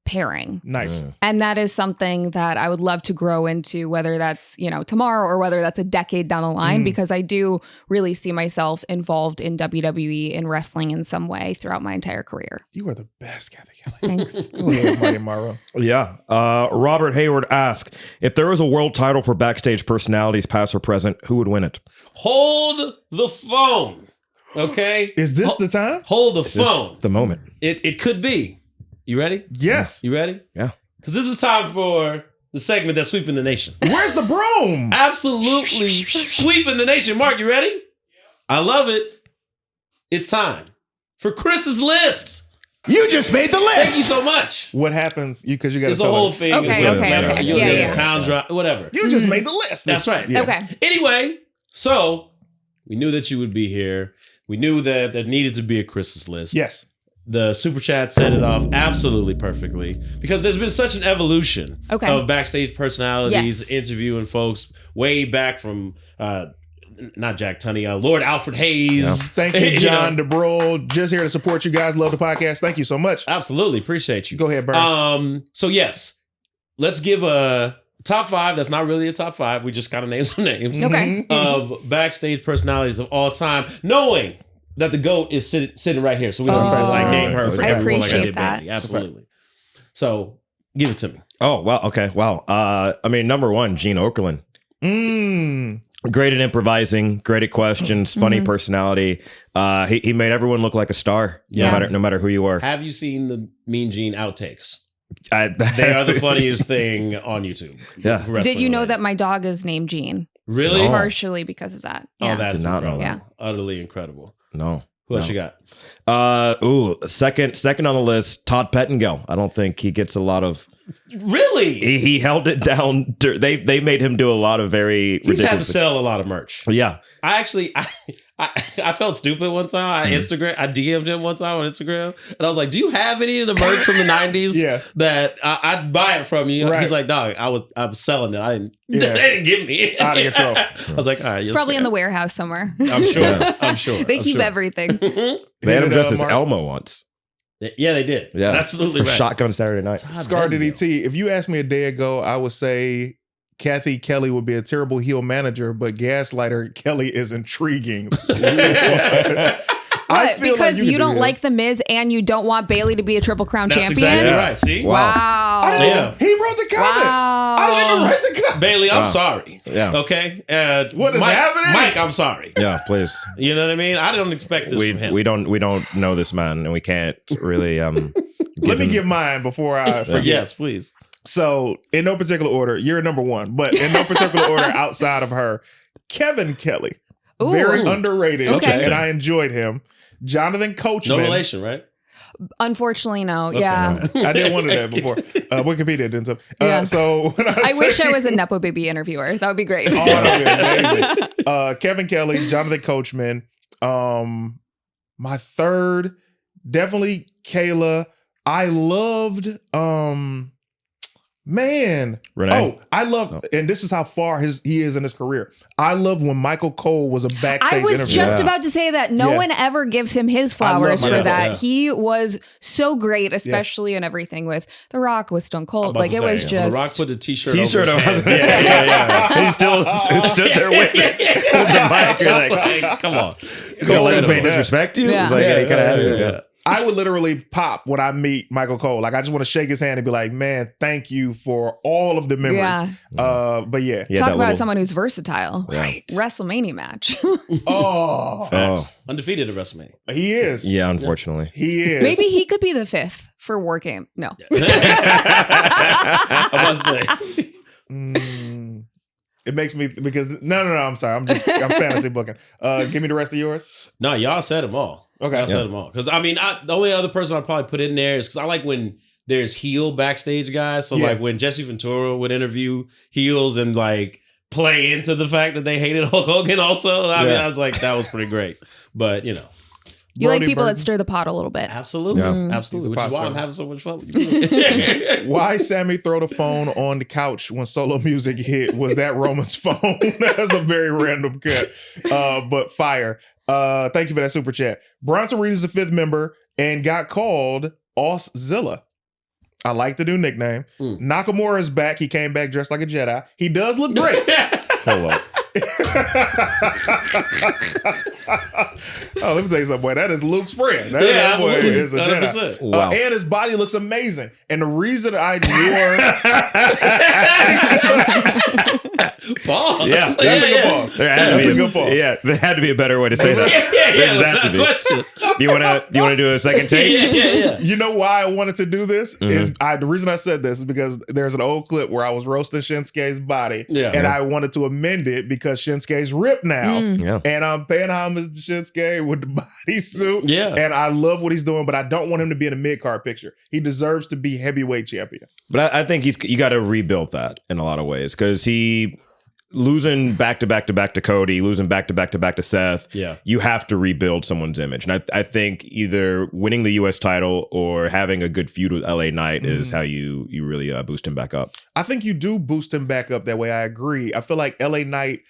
pairing. Nice. And that is something that I would love to grow into, whether that's, tomorrow or whether that's a decade down the line, because I do really see myself involved in WWE in wrestling in some way throughout my entire career. You are the best, Cathy Kelly. Thanks. Go ahead, Marty Maro. Yeah. Robert Hayward asked, if there was a world title for backstage personalities, past or present, who would win it? Hold the phone. Okay? Is this the time? Hold the phone. The moment. It could be. You ready? Yes. You ready? Yeah. Because this is time for the segment that's sweeping the nation. Where's the broom? Absolutely sweeping the nation. Mark, you ready? I love it. It's time for Chris's list. You just made the list. Thank you so much. What happens? Because you got to It's a whole thing. Okay. You'll Yeah, get yeah. a sound drop, whatever. You just made the list. That's right. Yeah. Okay. Anyway, so we knew that you would be here. We knew that there needed to be a Chris's list. Yes. The super chat set it off absolutely perfectly because there's been such an evolution of backstage personalities interviewing folks way back from not Jack Tunney, Lord Alfred Hayes. Yeah. Thank you, John DeBrol. Just here to support you guys. Love the podcast. Thank you so much. Absolutely. Appreciate you. Go ahead, Burns. So yes, let's give a top 5. That's not really a top 5. We just kind of named some names of backstage personalities of all time, knowing that the GOAT is sitting right here. So we don't like name her for I everyone like I appreciate did that. Brandy. Absolutely. So give it to me. Oh, wow. Okay. Wow. I mean, number 1, Gene Okerlund. Great at improvising, great at questions, funny personality. He made everyone look like a star, no matter who you are. Have you seen the Mean Gene outtakes? They are the funniest thing on YouTube. Yeah. Did you know that my dog is named Gene? Really? No. Partially because of that. Oh, that's Did not know incredible. that. Utterly incredible. No. Who else you got? Second on the list, Todd Pettengill. I don't think he gets a lot of. Really? He held it down. They made him do a lot of very He's had to ridiculous. sell a lot of merch. Yeah. I actually, I felt stupid one time. I DM'd him one time on Instagram, and I was like, "Do you have any of the merch from the '90s that I'd buy it from you?" Right. He's like, "Dog, I was selling it. I didn't. They didn't give me Out of control. I was like, "All right, Probably in the warehouse somewhere. I'm sure. I'm sure. They keep everything. They had him dressed as Mark? Elmo once. Yeah, they did. Yeah. Absolutely For right. Shotgun Saturday Night. Scar DDT. If you asked me a day ago, I would say Cathy Kelly would be a terrible heel manager, but Gaslighter Kelly is intriguing. I What? feel Because like you could don't do like The Miz and you don't want Bailey to be a Triple Crown That's champion? exactly right. See? Wow. Yeah. He wrote the comment. Wow. I didn't write the comment. Bailey, I'm sorry. Yeah. Okay. What is Mike, happening? Mike, I'm sorry. Yeah, please. You know what I mean? I don't expect this from him. We don't know this man, and we can't really. Let me give mine before I forget. Yes, please. So, in no particular order, you're number one, but in no particular order outside of her, Kevin Kelly. Ooh. Very underrated, Okay. and I enjoyed him. Jonathan Coachman. No relation, right? Unfortunately, no. Okay, Yeah. right. I did one of that before. Wikipedia didn't tell. Yeah. So when I wish I say- was a Nepo Baby interviewer. That would be great. Oh, that would be amazing. Kevin Kelly, Jonathan Coachman. My third, definitely Kayla. I loved man. Renee? Oh, I love, and this is how far he is in his career. I love when Michael Cole was a backstage I was interviewer. just about to say that no Yeah. one ever gives him his I love flowers for Michael, that. yeah. He was so great, especially in everything with The Rock, with Stone Cold. about Like to it say, was yeah. The just. Rock put the t-shirt T-shirt over his on. head. Yeah. He still stood there with it. With the mic. You're I was like, like, come on. you gonna let this man Yeah. disrespect you? Yeah. It's like, yeah, you gotta have it. Yeah. I would literally pop when I meet Michael Cole. Like I just want to shake his hand and be like, man, thank you for all of the memories. Yeah. But yeah. Yeah, Talk that about little- someone who's versatile. Right. WrestleMania match. Oh, Facts. Undefeated at WrestleMania. he is. Yeah, unfortunately. He is. Maybe he could be the 5th for War Game. No. I was about to say. It makes me because no. I'm sorry. I'm fantasy booking. Give me the rest of yours. No, y'all said them all. Okay. Y'all said them all. Because, I mean, the only other person I'd probably put in there is because I like when there's heel backstage guys. So, Yeah. like, when Jesse Ventura would interview heels and, like, play into the fact that they hated Hulk Hogan also. I mean, I was like, that was pretty great. But, you know. You like Brody people Burton. that stir the pot a little bit. Absolutely. Yeah. Absolutely. He's a Which is why pot I'm stirrer. having so much fun with you. Why Sammy throw the phone on the couch when solo music hit? Was that Roman's phone? That's a very random cut. But fire. Thank you for that super chat. Bronson Reed is the 5th member and got called Auszilla. I like the new nickname. Nakamura is back. He came back dressed like a Jedi. He does look great. Hold up. Oh, let me tell you something, boy. That is Luke's friend. That boy absolutely. is a Jedi. 100%. Wow. And his body looks amazing. And the reason I wore Pause. Yeah. that's a good pause. There had to That's be a good pause. Yeah, there had to be a better way to say that. There without had to be. question. Do you want to do a second take? Yeah. You know why I wanted to do this Mhm. is the reason I said this is because there's an old clip where I was roasting Shinsuke's body, Yeah. and I wanted to amend it because Shinsuke's ripped now, Yeah. and I'm paying homage to Shinsuke with the bodysuit. Yeah. And I love what he's doing, but I don't want him to be in a mid card picture. He deserves to be heavyweight champion. But I think you got to rebuild that in a lot of ways because he losing back to back to Cody, losing back to Seth. Yeah. You have to rebuild someone's image, and I think either winning the U.S. title or having a good feud with LA Knight is how you really boost him back up. I think you do boost him back up that way. I agree. I feel like LA Knight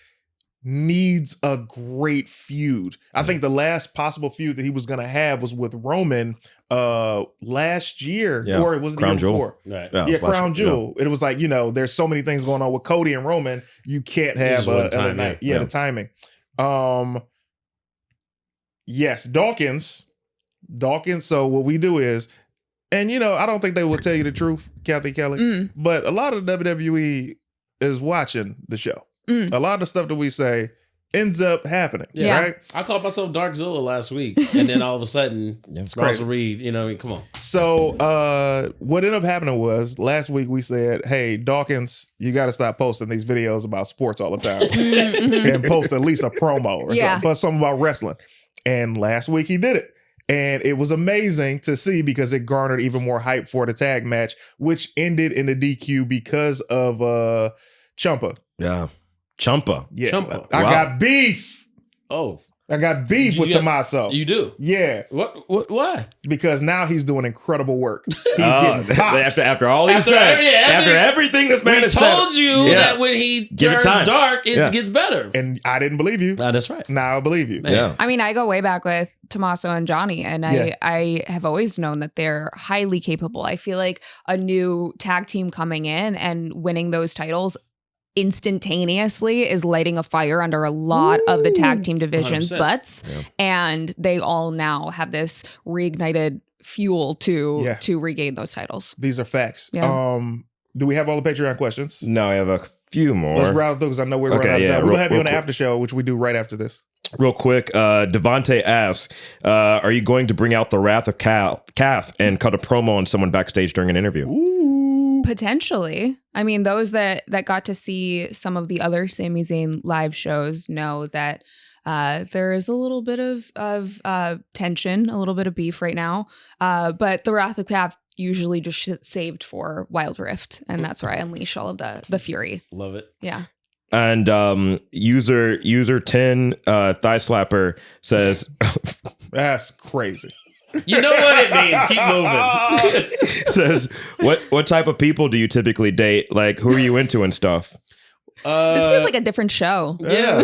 needs a great feud. I think the last possible feud that he was going to have was with Roman last year, Yeah. or it was the Crown year Jewel. before. Right. Yeah, Flash- Crown Jewel. It was like, there's so many things going on with Cody and Roman. You can't have just wasn't LA time, Knight. yeah. The timing. Yes, Dawkins. So what we do is, and I don't think they will tell you the truth, Kathy Kelly, but a lot of WWE is watching the show. A lot of the stuff that we say ends up happening, Yeah. right? I called myself Darkzilla last week, and then all of a sudden, It's Russell Reed, come on. So what ended up happening was last week we said, hey, Dawkins, you got to stop posting these videos about sports all the time and post at least a promo or Yeah. something, plus something about wrestling. And last week he did it. And it was amazing to see because it garnered even more hype for the tag match, which ended in a DQ because of Ciampa. Yeah. Ciampa. Yeah. Ciampa. I Wow. got beef. Oh, I got beef You with got- Tommaso. you do? Yeah. What? Why? Because now he's doing incredible work. He's getting pops. After all he After said, every- every- after everything this man We has told said. you Yeah. that when he Give it turns time. dark, it Yeah. gets better. And I didn't believe you. That's right. Now I believe you. Man. Yeah. I mean, I go way back with Tommaso and Johnny, and Yeah. I have always known that they're highly capable. I feel like a new tag team coming in and winning those titles instantaneously is lighting a fire under a lot of the tag team division's 100%. butts. Yeah. And they all now have this reignited fuel to regain those titles. These are facts. Yeah. Do we have all the Patreon questions? No, I have a few more. Let's rattle through because I know we're running out of time. We'll have you on the quick. after show, which we do right after this. Real quick, Devontae asks, are you going to bring out the wrath of Kath and cut a promo on someone backstage during an interview? Ooh. Potentially. I mean, those that got to see some of the other Sami Zayn live shows know that there is a little bit of tension, a little bit of beef right now. But the Wrath of Kath usually just saved for Wild Rift, and that's where I unleash all of the fury. Love it. Yeah. And user 10 thigh slapper says, That's crazy. You know what it means. Keep moving. says, what type of people do you typically date? Like, who are you into and stuff? This feels like a different show. Yeah.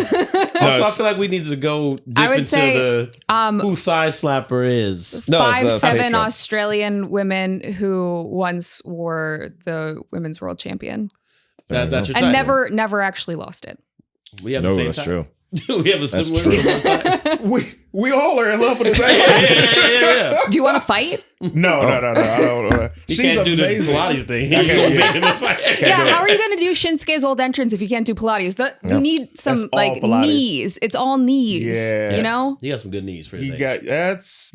Also, I feel like we need to go I dip would into say, the who thigh slapper is. No, it's 5'7" Patreon. Australian women who once were the women's world champion That's your and title. never actually lost it. We have No, the same that's title. true. We have a similar true. title. We all are in love with this. Yeah. Do you want to fight? No. I don't. You She's can't do the amazing. Pilates thing. I can't- You won't be in the fight. Yeah, how are you going to do Shinsuke's old entrance if you can't do Pilates? You need some That's all like Pilates. knees. It's all knees. Yeah. You know? He got some good knees for his He age. got that's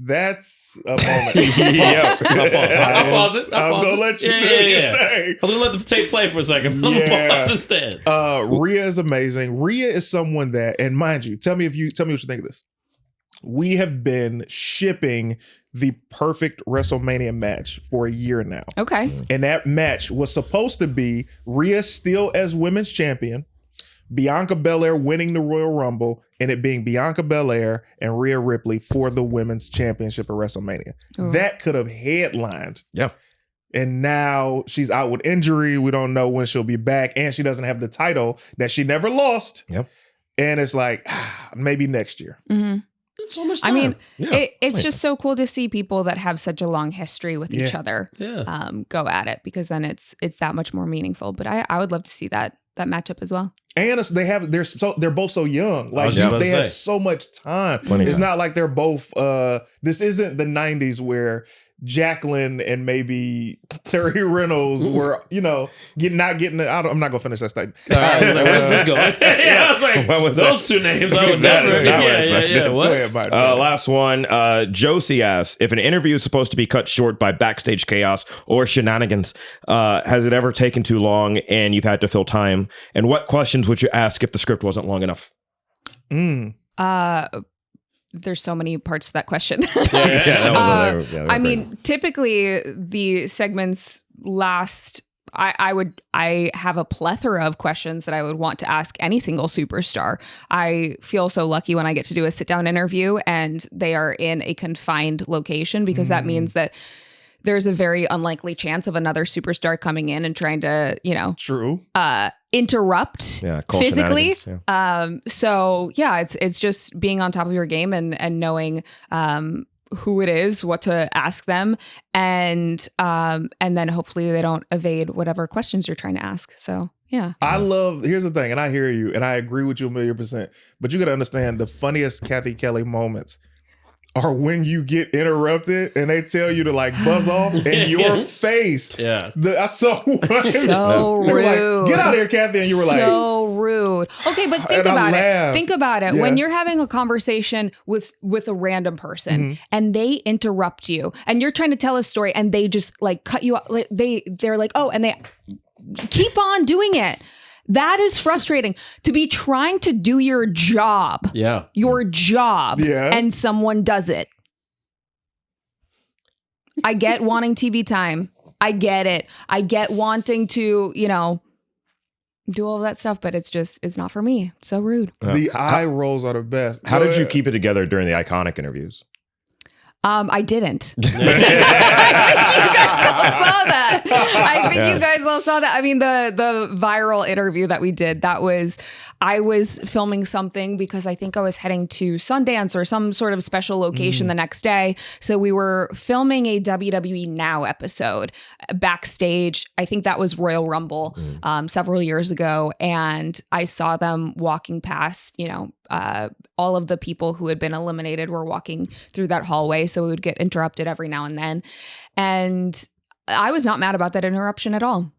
a moment. Yeah. I'll pause it. I was gonna let you. Yeah. I was gonna let the tape play for a second. But I'm Yeah. gonna pause instead. Rhea is amazing. Rhea is someone that, and mind you, tell me what you think of this. We have been shipping the perfect WrestleMania match for a year now. Okay. And that match was supposed to be Rhea still as women's champion, Bianca Belair winning the Royal Rumble, and it being Bianca Belair and Rhea Ripley for the women's championship at WrestleMania. Ooh. That could have headlined. Yeah. And now she's out with injury. We don't know when she'll be back. And she doesn't have the title that she never lost. Yep. And it's like, maybe next year. hmm So much I time. mean, Yeah. it's just so cool to see people that have such a long history with each Yeah. other yeah. go at it, because then it's that much more meaningful. But I would love to see that matchup as well. And they're both so young. I Like was just about they to have say. so much time. Plenty of It's time. not like they're both this isn't the 90s where Jacqueline and maybe Terry Reynolds were, not getting the, I'm not gonna finish that statement. All right, I was like, where's this going? Yeah, I was like, What was those two names, I would That- never. that was Yeah. expected. What? Go ahead, Mike. Last one. Josie asks, if an interview is supposed to be cut short by backstage chaos or shenanigans, has it ever taken too long and you've had to fill time? And what questions would you ask if the script wasn't long enough? There's so many parts to that question. I mean, typically the segments last. I have a plethora of questions that I would want to ask any single superstar. I feel so lucky when I get to do a sit down interview and they are in a confined location, because that means that there's a very unlikely chance of another superstar coming in and trying to, True. interrupt call physically. shenanigans, So yeah, it's just being on top of your game and knowing who it is, what to ask them, and then hopefully they don't evade whatever questions you're trying to ask. So yeah. Here's the thing, and I hear you, and I agree with you 1,000,000%, but you got to understand the funniest Kathy Kelly moments are when you get interrupted and they tell you to like buzz off and your face. Yeah. I saw one. So They were rude. like, get out of here, Kathy. And you were like, So rude. Okay, but think And I about it. laughed. Think about it. Yeah. When you're having a conversation with a random person and they interrupt you and you're trying to tell a story and they just like cut you off. Like, they're like, oh, and they keep on doing it. That is frustrating, to be trying to do your job. Yeah. Your job. Yeah. And someone does it. I get wanting TV time. I get it. I get wanting to, do all of that stuff, but it's not for me. So rude. the eye rolls are the best. How Go did you ahead. keep it together during the iconic interviews? I didn't. I think you guys all saw that. You guys all saw that. I mean, the viral interview that we did, I was filming something because I think I was heading to Sundance or some sort of special location the next day. So we were filming a WWE Now episode backstage. I think that was Royal Rumble several years ago. And I saw them walking past, all of the people who had been eliminated were walking through that hallway. So we would get interrupted every now and then. And I was not mad about that interruption at all.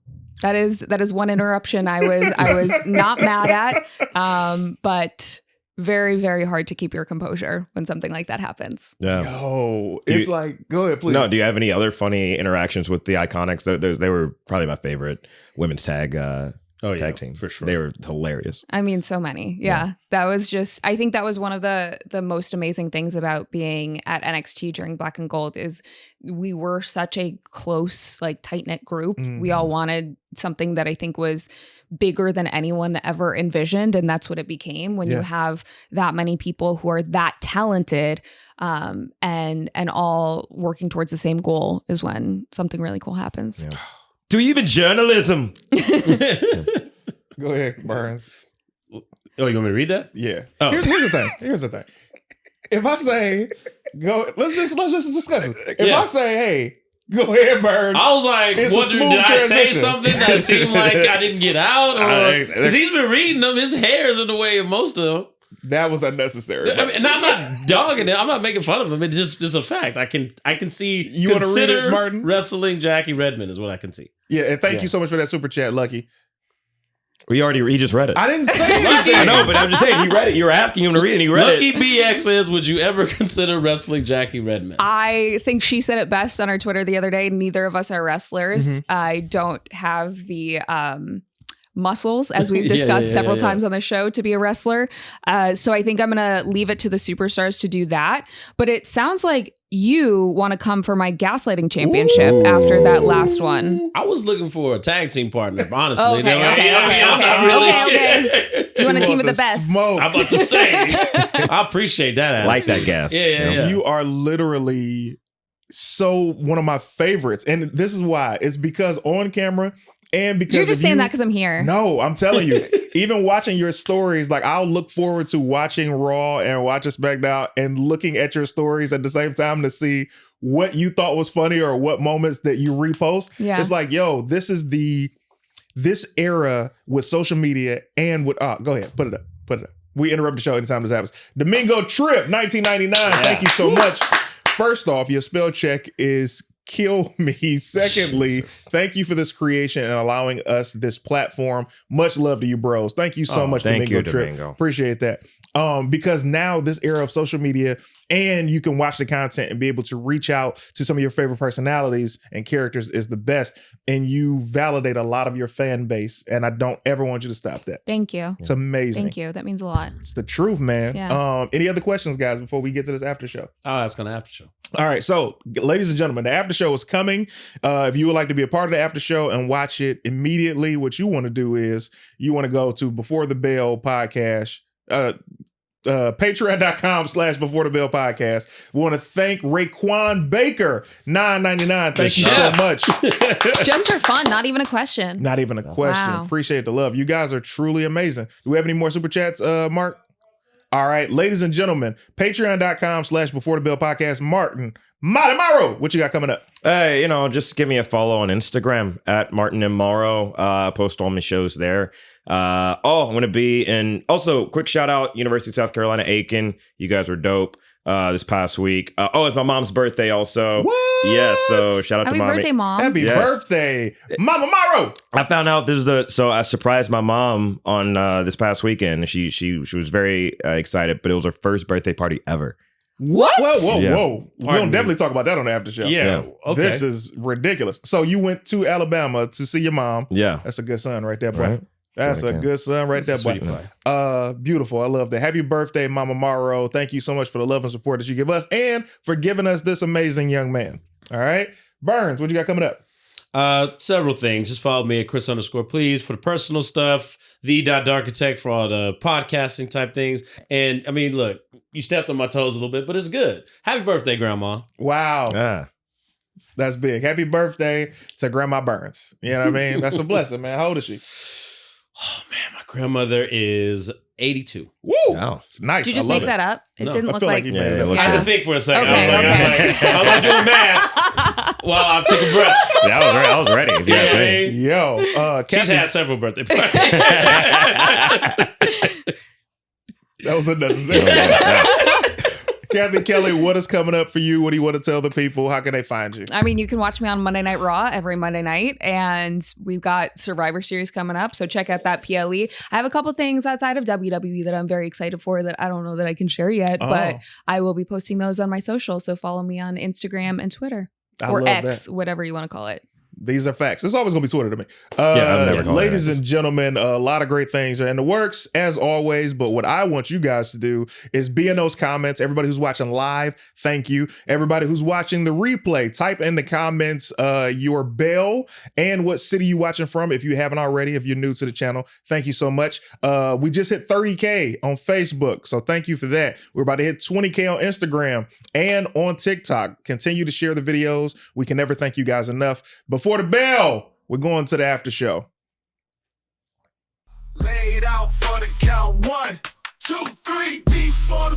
That is one interruption I was not mad at, but very, very hard to keep your composure when something like that happens. Yeah. Yo, it's like, go ahead, please. No, do you have any other funny interactions with the Iconics? They were probably my favorite women's tag team for sure. They were hilarious. I mean, so many. Yeah. That was I think that was one of the most amazing things about being at NXT during Black and Gold is we were such a close, like tight-knit group. We all wanted something that I think was bigger than anyone ever envisioned. And that's what it became when you have that many people who are that talented and all working towards the same goal is when something really cool happens. Yeah. Do even journalism. Go ahead, Burns. Oh, you want me to read that? Yeah. Oh. Here's the thing. If I say go, let's just discuss it. If I say, hey, go ahead, Burns. I was like, wondering, did I say something that seemed like I didn't get out? Because he's been reading them. His hair's in the way of most of them. That was unnecessary. I mean, and I'm not dogging it. I'm not making fun of him. It's just a fact. I can see. You want to read it, Martin? Wrestling Jackie Redmond is what I can see. Yeah, and thank you so much for that super chat, Lucky. He just read it. I didn't say anything. I know, but I'm just saying he read it. You were asking him to read it, and he read Lucky it. BX says, would you ever consider wrestling Jackie Redmond? I think she said it best on her Twitter the other day. Neither of us are wrestlers. I don't have the muscles, as we've discussed several times on the show, to be a wrestler. So I think I'm going to leave it to the superstars to do that. But it sounds like you want to come for my gaslighting championship after that last one. I was looking for a tag team partner, honestly. Okay. You want a team of the best. Smoke. I'm about to say. I appreciate that attitude. Like that gas. Yeah. You are literally so one of my favorites. And this is why. It's because on camera and because you're just saying that because I'm here. No, I'm telling you. Even watching your stories, like I'll look forward to watching Raw and watching Smackdown and looking at your stories at the same time to see what you thought was funny or what moments that you repost. Yeah. It's like, yo, this is this era with social media and with go ahead, put it up. We interrupt the show anytime this happens. Domingo Trip, 1999. Yeah. Thank you so much. First off, your spell check is kill me. Secondly, thank you for this creation and allowing us this platform. Much love to you, bros. Thank you so much, Domingo Trip. Appreciate that. Because now this era of social media and you can watch the content and be able to reach out to some of your favorite personalities and characters is the best. And you validate a lot of your fan base. And I don't ever want you to stop that. Thank you. It's amazing. Thank you. That means a lot. It's the truth, man. Yeah. Any other questions, guys, before we get to this after show? I'll ask on the after show. All right. So, ladies and gentlemen, the after show is coming. If you would like to be a part of the after show and watch it immediately, what you want to do is you want to go to Before the Bell podcast, patreon.com/Before the Bell podcast. We want to thank Raekwon Baker, $9.99. Thank you so much. Just for fun, not even a question. Not even a question. Wow. Appreciate the love. You guys are truly amazing. Do we have any more super chats, Mark? All right, ladies and gentlemen, patreon.com/Before the Bell podcast. Marty Maro, what you got coming up? Hey, just give me a follow on Instagram at Martin M. Morrow. Post all my shows there. I'm going to be in, also quick shout out, University of South Carolina, Aiken. You guys were dope this past week. It's my mom's birthday also. What? Yeah, so shout out to mommy. Happy birthday, Mom. Happy birthday, Mama Maro. I found out so I surprised my mom on this past weekend. And she was very excited, but it was her first birthday party ever. What? Whoa. Yeah. We're going to definitely talk about that on the after show. Yeah. Okay. This is ridiculous. So you went to Alabama to see your mom. Yeah. That's a good son right there, boy. Right. That's a good son right there, boy. Beautiful. I love that. Happy birthday, Mama Maro. Thank you so much for the love and support that you give us and for giving us this amazing young man. All right. Burns, what you got coming up? Several things. Just follow me at Chris_please for the personal stuff, the.Darkitect for all the podcasting type things. And I mean, look, you stepped on my toes a little bit, but it's good. Happy birthday, Grandma. Wow. Ah. That's big. Happy birthday to Grandma Burns. You know what I mean? That's a blessing, man. How old is she? Oh man, my grandmother is 82. Woo! Wow. It's nice. Did you just I love make it. that up? It No. didn't I look feel like. like you Yeah, made it it up. looks I had to like- think for a second. Okay, I was like doing math while I took a breath. Yeah, I was ready. If you ask me. Yo, She's Kathy, had several birthday parties. that was unnecessary. Kathy Kelly, what is coming up for you? What do you want to tell the people? How can they find you? I mean, you can watch me on Monday Night Raw every Monday night, and we've got Survivor Series coming up, so check out that PLE. I have a couple things outside of WWE that I'm very excited for that I don't know that I can share yet, but I will be posting those on my social, so follow me on Instagram and Twitter. Or love X, that. whatever you want to call it. These are facts. It's always going to be Twitter to me. I'm never calling Ladies it. and gentlemen, a lot of great things are in the works as always. But what I want you guys to do is be in those comments. Everybody who's watching live, thank you. Everybody who's watching the replay, type in the comments your bell and what city you watching from. If you haven't already, if you're new to the channel, thank you so much. We just hit 30K on Facebook. So thank you for that. We're about to hit 20K on Instagram and on TikTok. Continue to share the videos. We can never thank you guys enough. Before the bell, we're going to the after show. Laid out for the count. 1, 2, 3, before the